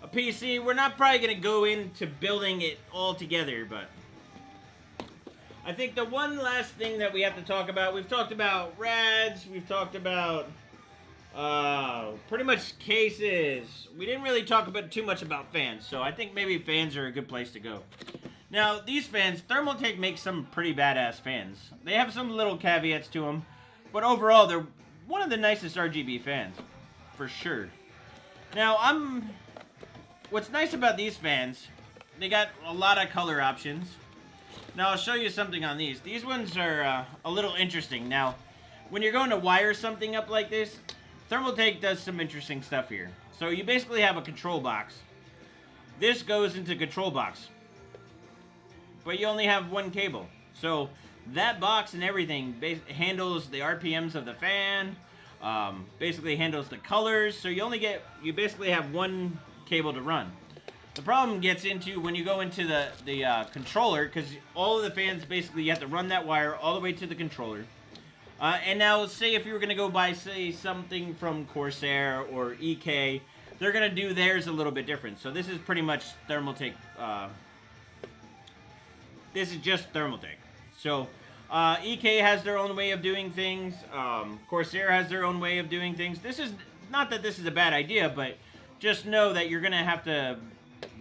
a PC. We're not probably going to go into building it all together, but I think the one last thing that we have to talk about, we've talked about rads, we've talked about pretty much cases. We didn't really talk about too much about fans, so I think maybe fans are a good place to go. Now, these fans, Thermaltake makes some pretty badass fans. They have some little caveats to them, but overall, they're one of the nicest RGB fans, for sure. Now, what's nice about these fans, they got a lot of color options. Now, I'll show you something on these. These ones are a little interesting. Now, when you're going to wire something up like this, Thermaltake does some interesting stuff here. So you basically have a control box. This goes into control box. But you only have one cable. So that box and everything handles the RPMs of the fan, basically handles the colors. So you basically have one cable to run. The problem gets into when you go into the controller, because all of the fans, basically, you have to run that wire all the way to the controller. And now, say if you were going to go buy, say, something from Corsair or EK, they're going to do theirs a little bit different. So this is pretty much Thermaltake. This is just Thermaltake. So EK has their own way of doing things. Corsair has their own way of doing things. This is not that this is a bad idea, but just know that you're going to have to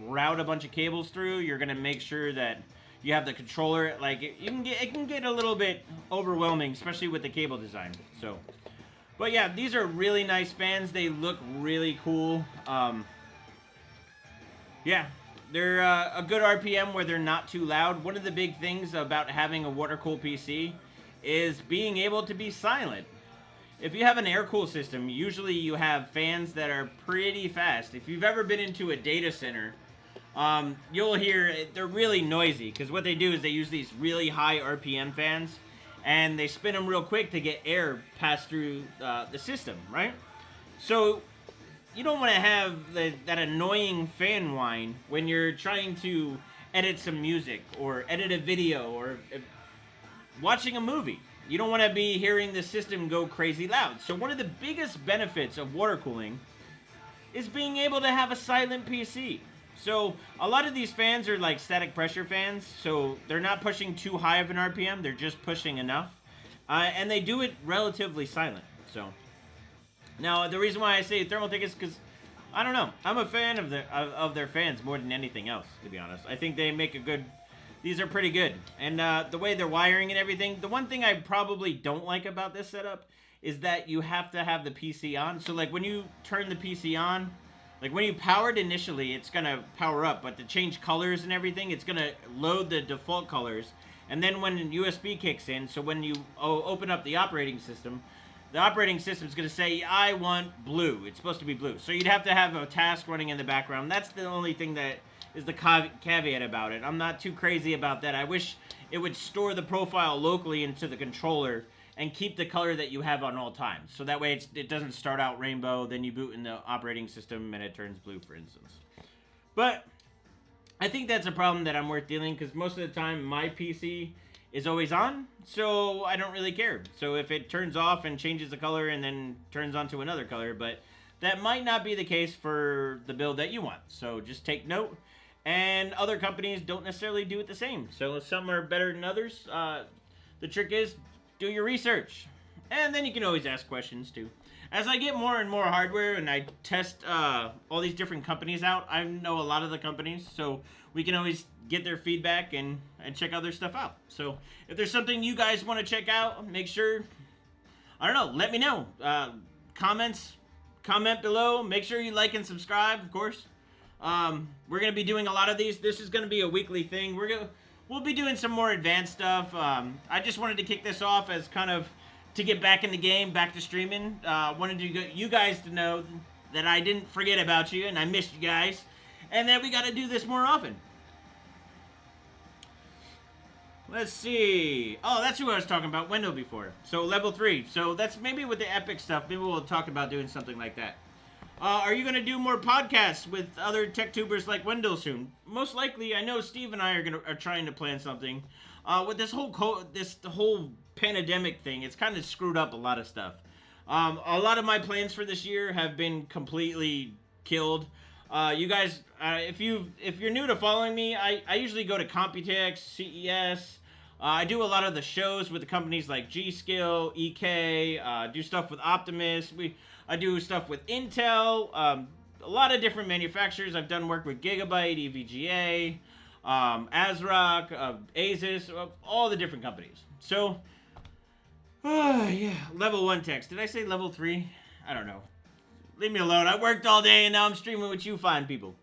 route a bunch of cables through. You're going to make sure that you have the controller. Like, it can get a little bit overwhelming, especially with the cable design. So, but yeah, these are really nice fans. They look really cool. Yeah, they're a good RPM where they're not too loud. One of the big things about having a water-cooled PC is being able to be silent. If you have an air-cooled system, usually you have fans that are pretty fast. If you've ever been into a data center, you'll hear they're really noisy, because what they do is they use these really high RPM fans, and they spin them real quick to get air passed through the system, right? So you don't want to have that annoying fan whine when you're trying to edit some music or edit a video or watching a movie. You don't want to be hearing the system go crazy loud. So one of the biggest benefits of water cooling is being able to have a silent PC. So a lot of these fans are like static pressure fans, so they're not pushing too high of an RPM, they're just pushing enough. And they do it relatively silent. So now the reason why I say Thermaltake is because I don't know. I'm a fan of their fans more than anything else, to be honest. I think they make a good. These are pretty good, and the way they're wiring and everything. The one thing I probably don't like about this setup is that you have to have the PC on. So like when you turn the PC on, like when you power it initially, it's gonna power up, but to change colors and everything, it's gonna load the default colors. And then when USB kicks in, so when you open up the operating system is going to say, I want blue. It's supposed to be blue. So you'd have to have a task running in the background. That's the only thing that is the caveat about it. I'm not too crazy about that. I wish it would store the profile locally into the controller and keep the color that you have on all times. So that way it doesn't start out rainbow, then you boot in the operating system and it turns blue, for instance. But I think that's a problem that I'm worth dealing because most of the time my PC is always on, so I don't really care. So if it turns off and changes the color and then turns on to another color, but that might not be the case for the build that you want. So just take note. And other companies don't necessarily do it the same. So some are better than others. The trick is do your research. And then you can always ask questions too. As I get more and more hardware and I test all these different companies out, I know a lot of the companies, so we can always get their feedback and check other stuff out. So if there's something you guys want to check out, make sure, I don't know, let me know. Comment below. Make sure you like and subscribe, of course. We're going to be doing a lot of these. This is going to be a weekly thing. We'll be doing some more advanced stuff. I just wanted to kick this off as kind of to get back in the game, back to streaming. Wanted you guys to know that I didn't forget about you and I missed you guys. And that we got to do this more often. Let's see. Oh, that's who I was talking about, Wendell, before. So, level 3. So, that's maybe with the epic stuff. Maybe we'll talk about doing something like that. Are you going to do more podcasts with other tech tubers like Wendell soon? Most likely. I know Steve and I are trying to plan something. With this whole pandemic thing, it's kind of screwed up a lot of stuff. A lot of my plans for this year have been completely killed. You guys, if you're new to following me, I usually go to Computex, CES. I do a lot of the shows with the companies like G-Skill, EK. Do stuff with Optimus. I do stuff with Intel. A lot of different manufacturers. I've done work with Gigabyte, EVGA, ASRock, Asus, all the different companies. So, yeah, level 1 text. Did I say level 3? I don't know. Leave me alone. I worked all day and now I'm streaming with you fine people.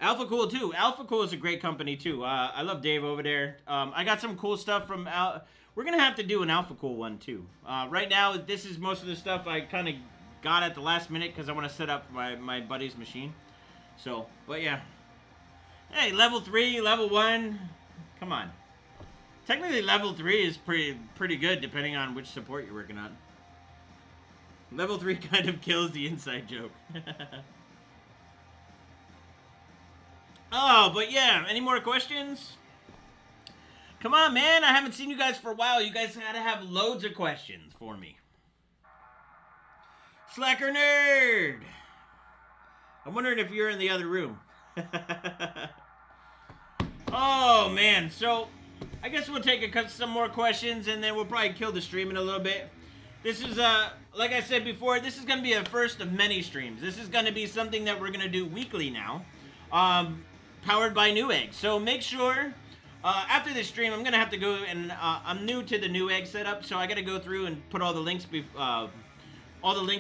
Alphacool too. Alphacool is a great company too. I love Dave over there. I got some cool stuff from we're going to have to do an Alphacool one too. Right now, this is most of the stuff I kind of got at the last minute because I want to set up my buddy's machine. So, but yeah. Hey, level 3, level 1. Come on. Technically, level 3 is pretty good depending on which support you're working on. Level 3 kind of kills the inside joke. Oh, but yeah, any more questions? Come on, man, I haven't seen you guys for a while. You guys gotta have loads of questions for me. Slacker Nerd! I'm wondering if you're in the other room. Oh, man, so I guess we'll take some more questions and then we'll probably kill the stream in a little bit. This is, like I said before, this is going to be a first of many streams. This is going to be something that we're going to do weekly now, powered by Newegg. So make sure, after this stream, I'm going to have to go and, I'm new to the Newegg setup, so I got to go through and put all the links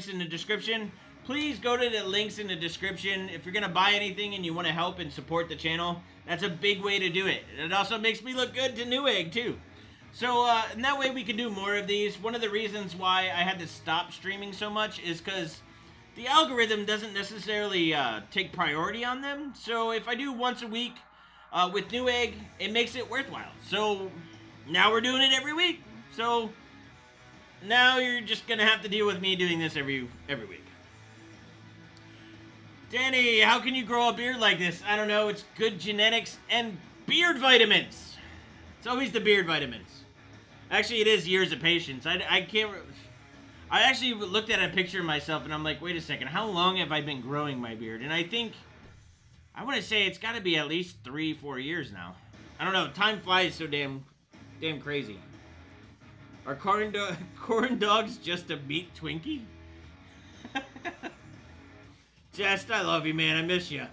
in the description. Please go to the links in the description. If you're going to buy anything and you want to help and support the channel, that's a big way to do it. It also makes me look good to Newegg, too. So, and that way we can do more of these. One of the reasons why I had to stop streaming so much is because the algorithm doesn't necessarily take priority on them. So if I do once a week with Newegg, it makes it worthwhile. So now we're doing it every week. So now you're just going to have to deal with me doing this every week. Danny, how can you grow a beard like this? I don't know. It's good genetics and beard vitamins. It's always the beard vitamins. Actually, it is years of patience. I can't... I actually looked at a picture of myself and I'm like, wait a second, how long have I been growing my beard? And I think, I want to say it's got to be at least 3-4 years now. I don't know, time flies so damn crazy. Are corn dogs just a meat Twinkie? Jest, I love you, man. I miss you.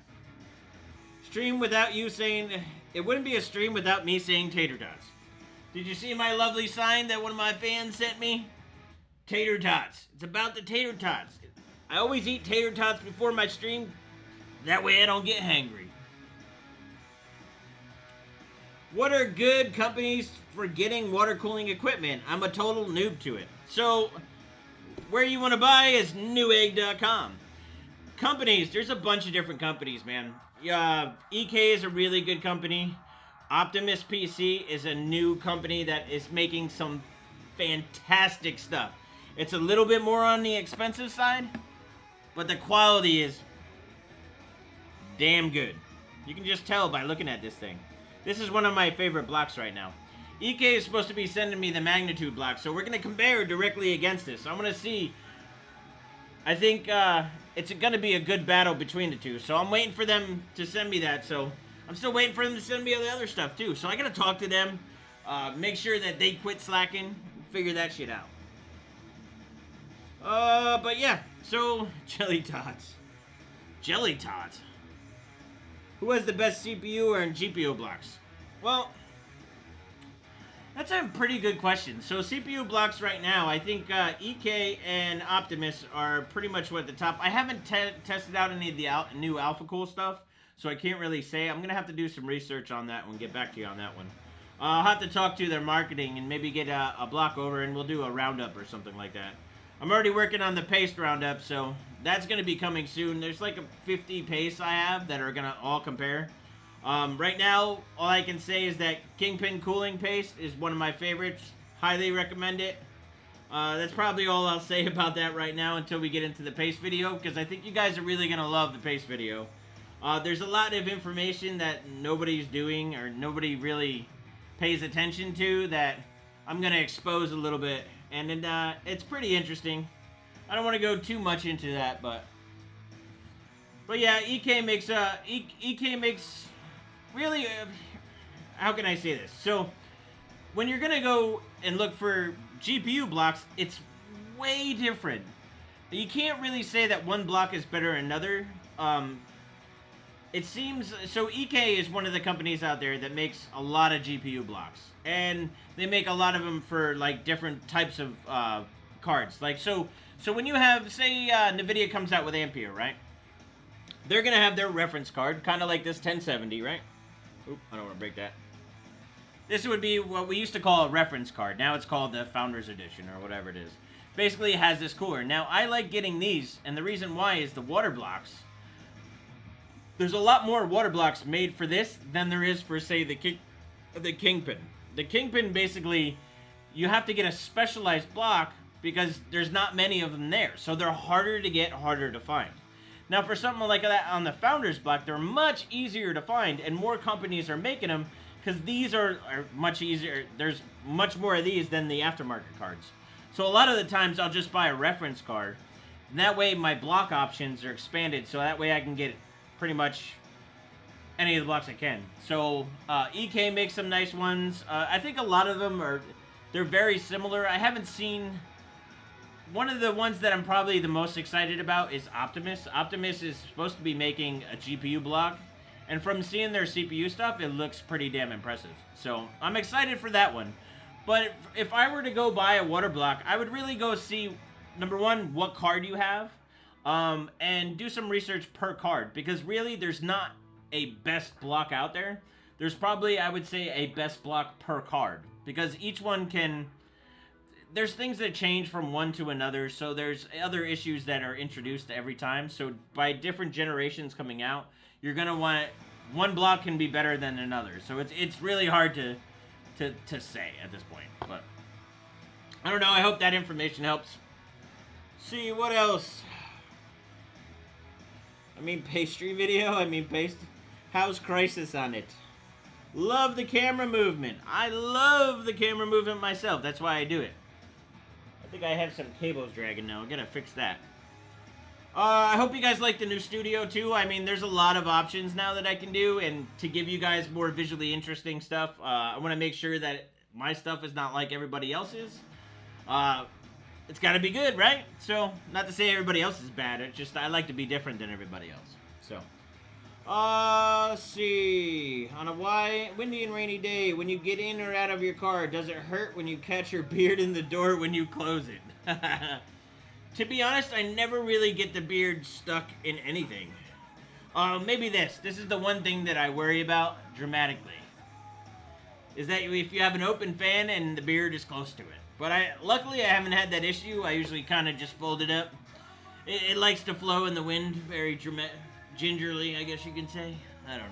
Stream without you saying... It wouldn't be a stream without me saying tater tots. Did you see my lovely sign that one of my fans sent me? Tater tots. It's about the tater tots. I always eat tater tots before my stream. That way I don't get hangry. What are good companies for getting water cooling equipment? I'm a total noob to it. So, where you want to buy is Newegg.com. Companies, there's a bunch of different companies, man. EK is a really good company. Optimus PC is a new company that is making some fantastic stuff. It's a little bit more on the expensive side, but the quality is damn good. You can just tell by looking at this thing. This is one of my favorite blocks right now. EK is supposed to be sending me the magnitude block, so we're going to compare directly against this. So I'm going to see. I think it's going to be a good battle between the two. So I'm waiting for them to send me that. So I'm still waiting for them to send me all the other stuff too. So I got to talk to them, make sure that they quit slacking, figure that shit out. But yeah, so Jelly Tots. Jelly Tots. Who has the best CPU or GPU blocks? Well, that's a pretty good question. So CPU blocks right now, I think EK and Optimus are pretty much at the top. I haven't tested out any of the new AlphaCool stuff, so I can't really say. I'm going to have to do some research on that and get back to you on that one. I'll have to talk to their marketing and maybe get a block over and we'll do a roundup or something like that. I'm already working on the paste roundup, so that's going to be coming soon. There's like a 50 pastes I have that are going to all compare. Right now, all I can say is that Kingpin Cooling Paste is one of my favorites. Highly recommend it. That's probably all I'll say about that right now until we get into the paste video, because I think you guys are really going to love the paste video. There's a lot of information that nobody's doing or nobody really pays attention to that I'm going to expose a little bit. And it's pretty interesting. I don't want to go too much into that, but yeah, EK makes really, how can I say this? So, when you're going to go and look for GPU blocks, it's way different. You can't really say that one block is better than another. It seems, so EK is one of the companies out there that makes a lot of GPU blocks. And they make a lot of them for, like, different types of cards. Like, so when you have, say, NVIDIA comes out with Ampere, right? They're going to have their reference card, kind of like this 1070, right? Oop, I don't want to break that. This would be what we used to call a reference card. Now it's called the Founders Edition or whatever it is. Basically, it has this cooler. Now, I like getting these, and the reason why is the water blocks. There's a lot more water blocks made for this than there is for, say, the Kingpin. The Kingpin, basically, you have to get a specialized block because there's not many of them there. So they're harder to get, harder to find. Now, for something like that on the Founders block, they're much easier to find, and more companies are making them because these are much easier. There's much more of these than the aftermarket cards. So a lot of the times, I'll just buy a reference card, and that way my block options are expanded, so that way I can get pretty much any of the blocks I can. So EK makes some nice ones. I think a lot of them they're very similar. I haven't seen... One of the ones that I'm probably the most excited about is Optimus. Optimus is supposed to be making a GPU block, and from seeing their CPU stuff, it looks pretty damn impressive. So I'm excited for that one. But if I were to go buy a water block, I would really go see, number one, what card you have, and do some research per card, because really there's not a best block out there. There's probably, I would say, a best block per card, because each one can... There's things that change from one to another, so there's other issues that are introduced every time. So by different generations coming out, you're gonna want... One block can be better than another, so it's really hard to say at this point. But I don't know, I hope that information helps. See, what else? I mean, pastry video? I mean, paste... How's Crisis on it? Love the camera movement. I love the camera movement myself. That's why I do it. I think I have some cables dragging now. I'm gonna fix that. I hope you guys like the new studio too. I mean, there's a lot of options now that I can do, and to give you guys more visually interesting stuff, I want to make sure that my stuff is not like everybody else's. It's got to be good, right? So, not to say everybody else is bad. It's just I like to be different than everybody else. So, let's see. On a windy and rainy day, when you get in or out of your car, does it hurt when you catch your beard in the door when you close it? To be honest, I never really get the beard stuck in anything. Maybe this. This is the one thing that I worry about dramatically. Is that if you have an open fan and the beard is close to it. But luckily I haven't had that issue. I usually kind of just fold it up. It likes to flow in the wind very gingerly, I guess you can say. I don't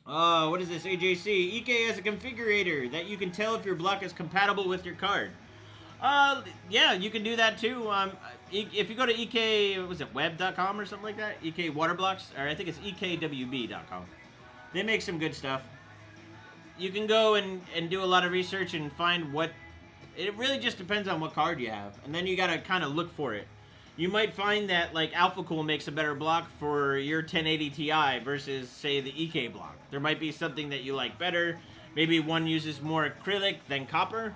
know. What is this? AJC. EK has a configurator that you can tell if your block is compatible with your card. Yeah, you can do that too. If you go to EK, was it web.com or something like that? EK Waterblocks, or I think it's EKWB.com. They make some good stuff. You can go and do a lot of research and find what... It really just depends on what card you have. And then you gotta kind of look for it. You might find that, like, AlphaCool makes a better block for your 1080 Ti versus, say, the EK block. There might be something that you like better. Maybe one uses more acrylic than copper.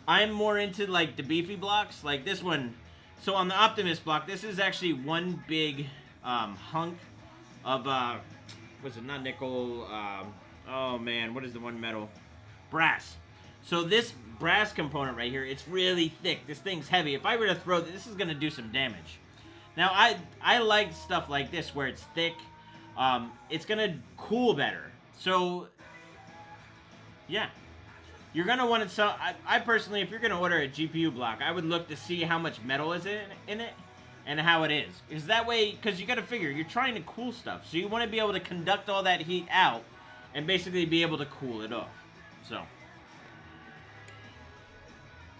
I'm more into, like, the beefy blocks, like this one. So on the Optimus block, this is actually one big hunk of... was it not nickel? Oh man, what is the one metal? Brass. So this brass component right here, it's really thick. This thing's heavy. If I were to throw this is gonna do some damage. Now I like stuff like this where it's thick. It's gonna cool better. So yeah, you're gonna want it. So I personally, if you're gonna order a GPU block, I would look to see how much metal is in it. And how it is. Because that way, because you got to figure, you're trying to cool stuff. So you want to be able to conduct all that heat out and basically be able to cool it off. So.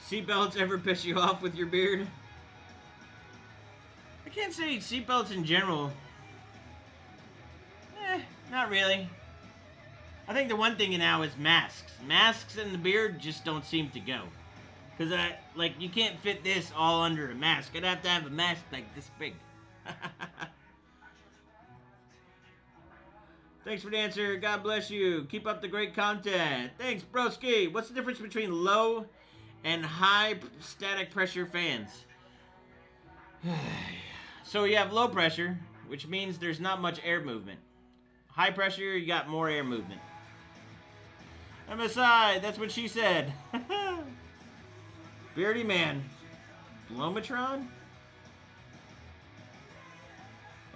Seatbelts ever piss you off with your beard? I can't say seatbelts in general. Not really. I think the one thing now is masks. Masks and the beard just don't seem to go. Because, like, you can't fit this all under a mask. I'd have to have a mask, like, this big. Thanks for the answer. God bless you. Keep up the great content. Thanks, broski. What's the difference between low and high static pressure fans? So, you have low pressure, which means there's not much air movement. High pressure, you got more air movement. MSI, that's what she said. Beardy man. Blomatron?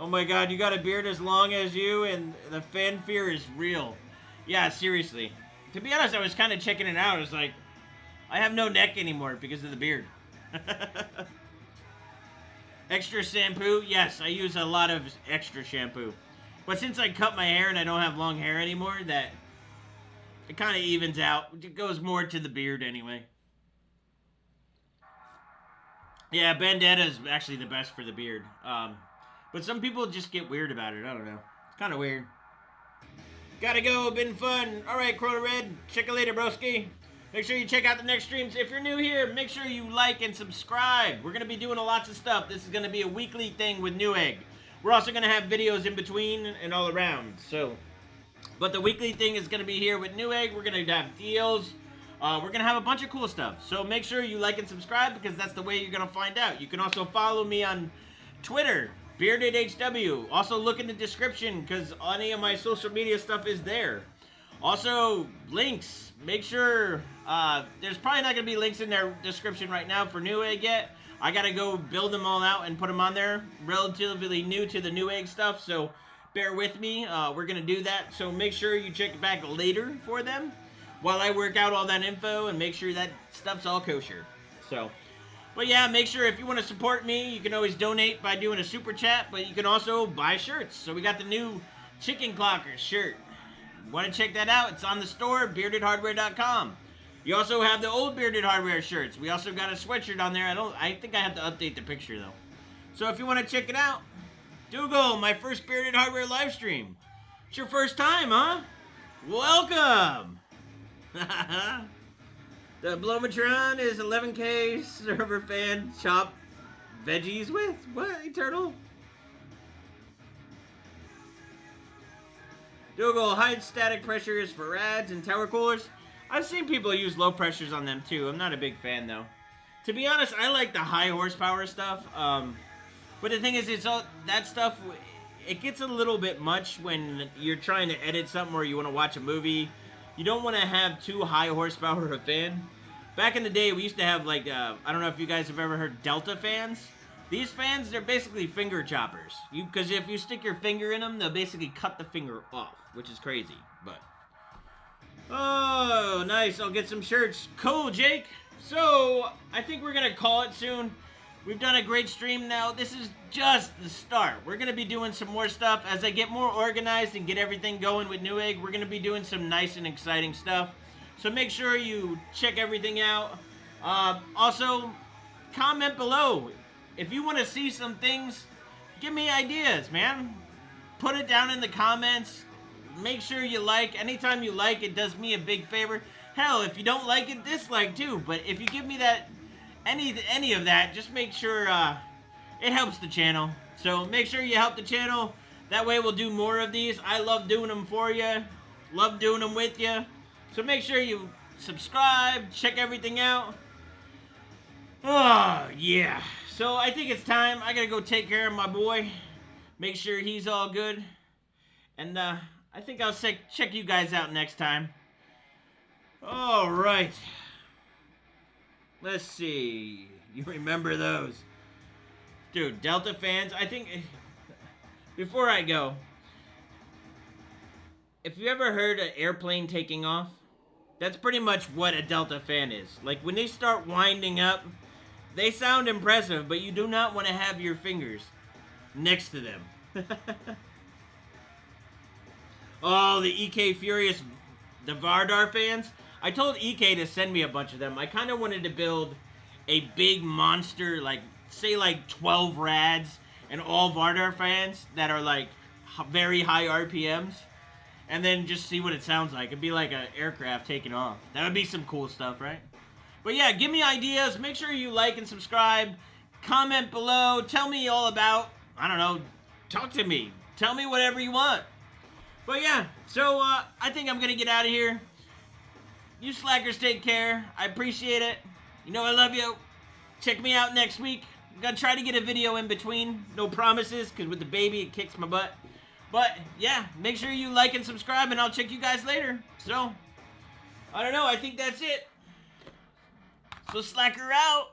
Oh my god, you got a beard as long as you and the fan fear is real. Yeah, seriously. To be honest, I was kind of checking it out. I was like, I have no neck anymore because of the beard. Extra shampoo? Yes, I use a lot of extra shampoo. But since I cut my hair and I don't have long hair anymore, that it kind of evens out. It goes more to the beard anyway. Yeah, Bandana is actually the best for the beard. But some people just get weird about it. I don't know. It's kind of weird. Gotta go. Been fun. All right, Crota Red. Check you later, broski. Make sure you check out the next streams. If you're new here, make sure you like and subscribe. We're going to be doing lots of stuff. This is going to be a weekly thing with Newegg. We're also going to have videos in between and all around. But the weekly thing is going to be here with Newegg. We're going to have deals. We're going to have a bunch of cool stuff. So make sure you like and subscribe because that's the way you're going to find out. You can also follow me on Twitter, BeardedHW. Also look in the description because any of my social media stuff is there. Also, links. Make sure, there's probably not going to be links in their description right now for Newegg yet. I got to go build them all out and put them on there. Relatively new to the Newegg stuff, so bear with me. We're going to do that. So make sure you check back later for them while I work out all that info and make sure that stuff's all kosher. But yeah, make sure if you want to support me, you can always donate by doing a super chat, but you can also buy shirts. So we got the new Chicken Clocker shirt. Want to check that out? It's on the store, beardedhardware.com. You also have the old Bearded Hardware shirts. We also got a sweatshirt on there. I think I have to update the picture though. So if you want to check it out, Dougal, my first Bearded Hardware live stream. It's your first time, huh? Welcome. The Blomatron is 11K server fan chop veggies with? What, Eternal? Dougal, high static pressure is for rads and tower coolers. I've seen people use low pressures on them too. I'm not a big fan though. To be honest, I like the high horsepower stuff. But the thing is, it's all that stuff. It gets a little bit much when you're trying to edit something or you want to watch a movie. You don't want to have too high horsepower of a fan. Back in the day, we used to have like I don't know if you guys have ever heard Delta fans. These fans, they're basically finger choppers. Because if you stick your finger in them, they'll basically cut the finger off, which is crazy. But oh, nice! I'll get some shirts. Cool, Jake. So I think we're gonna call it soon. We've done a great stream now. This is just the start. We're going to be doing some more stuff. As I get more organized and get everything going with Newegg, we're going to be doing some nice and exciting stuff. So make sure you check everything out. Also, comment below. If you want to see some things, give me ideas, man. Put it down in the comments. Make sure you like. Anytime you like, it does me a big favor. Hell, if you don't like it, dislike too. But if you give me that... Any of that, just make sure it helps the channel. So make sure you help the channel. That way we'll do more of these. I love doing them for you. Love doing them with you. So make sure you subscribe. Check everything out. Oh, yeah. So I think it's time. I got to go take care of my boy. Make sure he's all good. And I think I'll check you guys out next time. All right. Let's see. You remember those. Dude, Delta fans, I think... Before I go, if you ever heard an airplane taking off, that's pretty much what a Delta fan is. Like, when they start winding up, they sound impressive, but you do not want to have your fingers next to them. Oh, the EK Furious, the Vardar fans. I told EK to send me a bunch of them. I kind of wanted to build a big monster, like, say like 12 rads and all Vardar fans that are like very high RPMs. And then just see what it sounds like. It'd be like an aircraft taking off. That would be some cool stuff, right? But yeah, give me ideas. Make sure you like and subscribe. Comment below. Tell me all about, I don't know, talk to me. Tell me whatever you want. But yeah, so I think I'm going to get out of here. You slackers take care. I appreciate it. You know I love you. Check me out next week. I'm going to try to get a video in between. No promises, because with the baby, it kicks my butt. But, yeah, make sure you like and subscribe, and I'll check you guys later. So, I don't know. I think that's it. So, slacker out.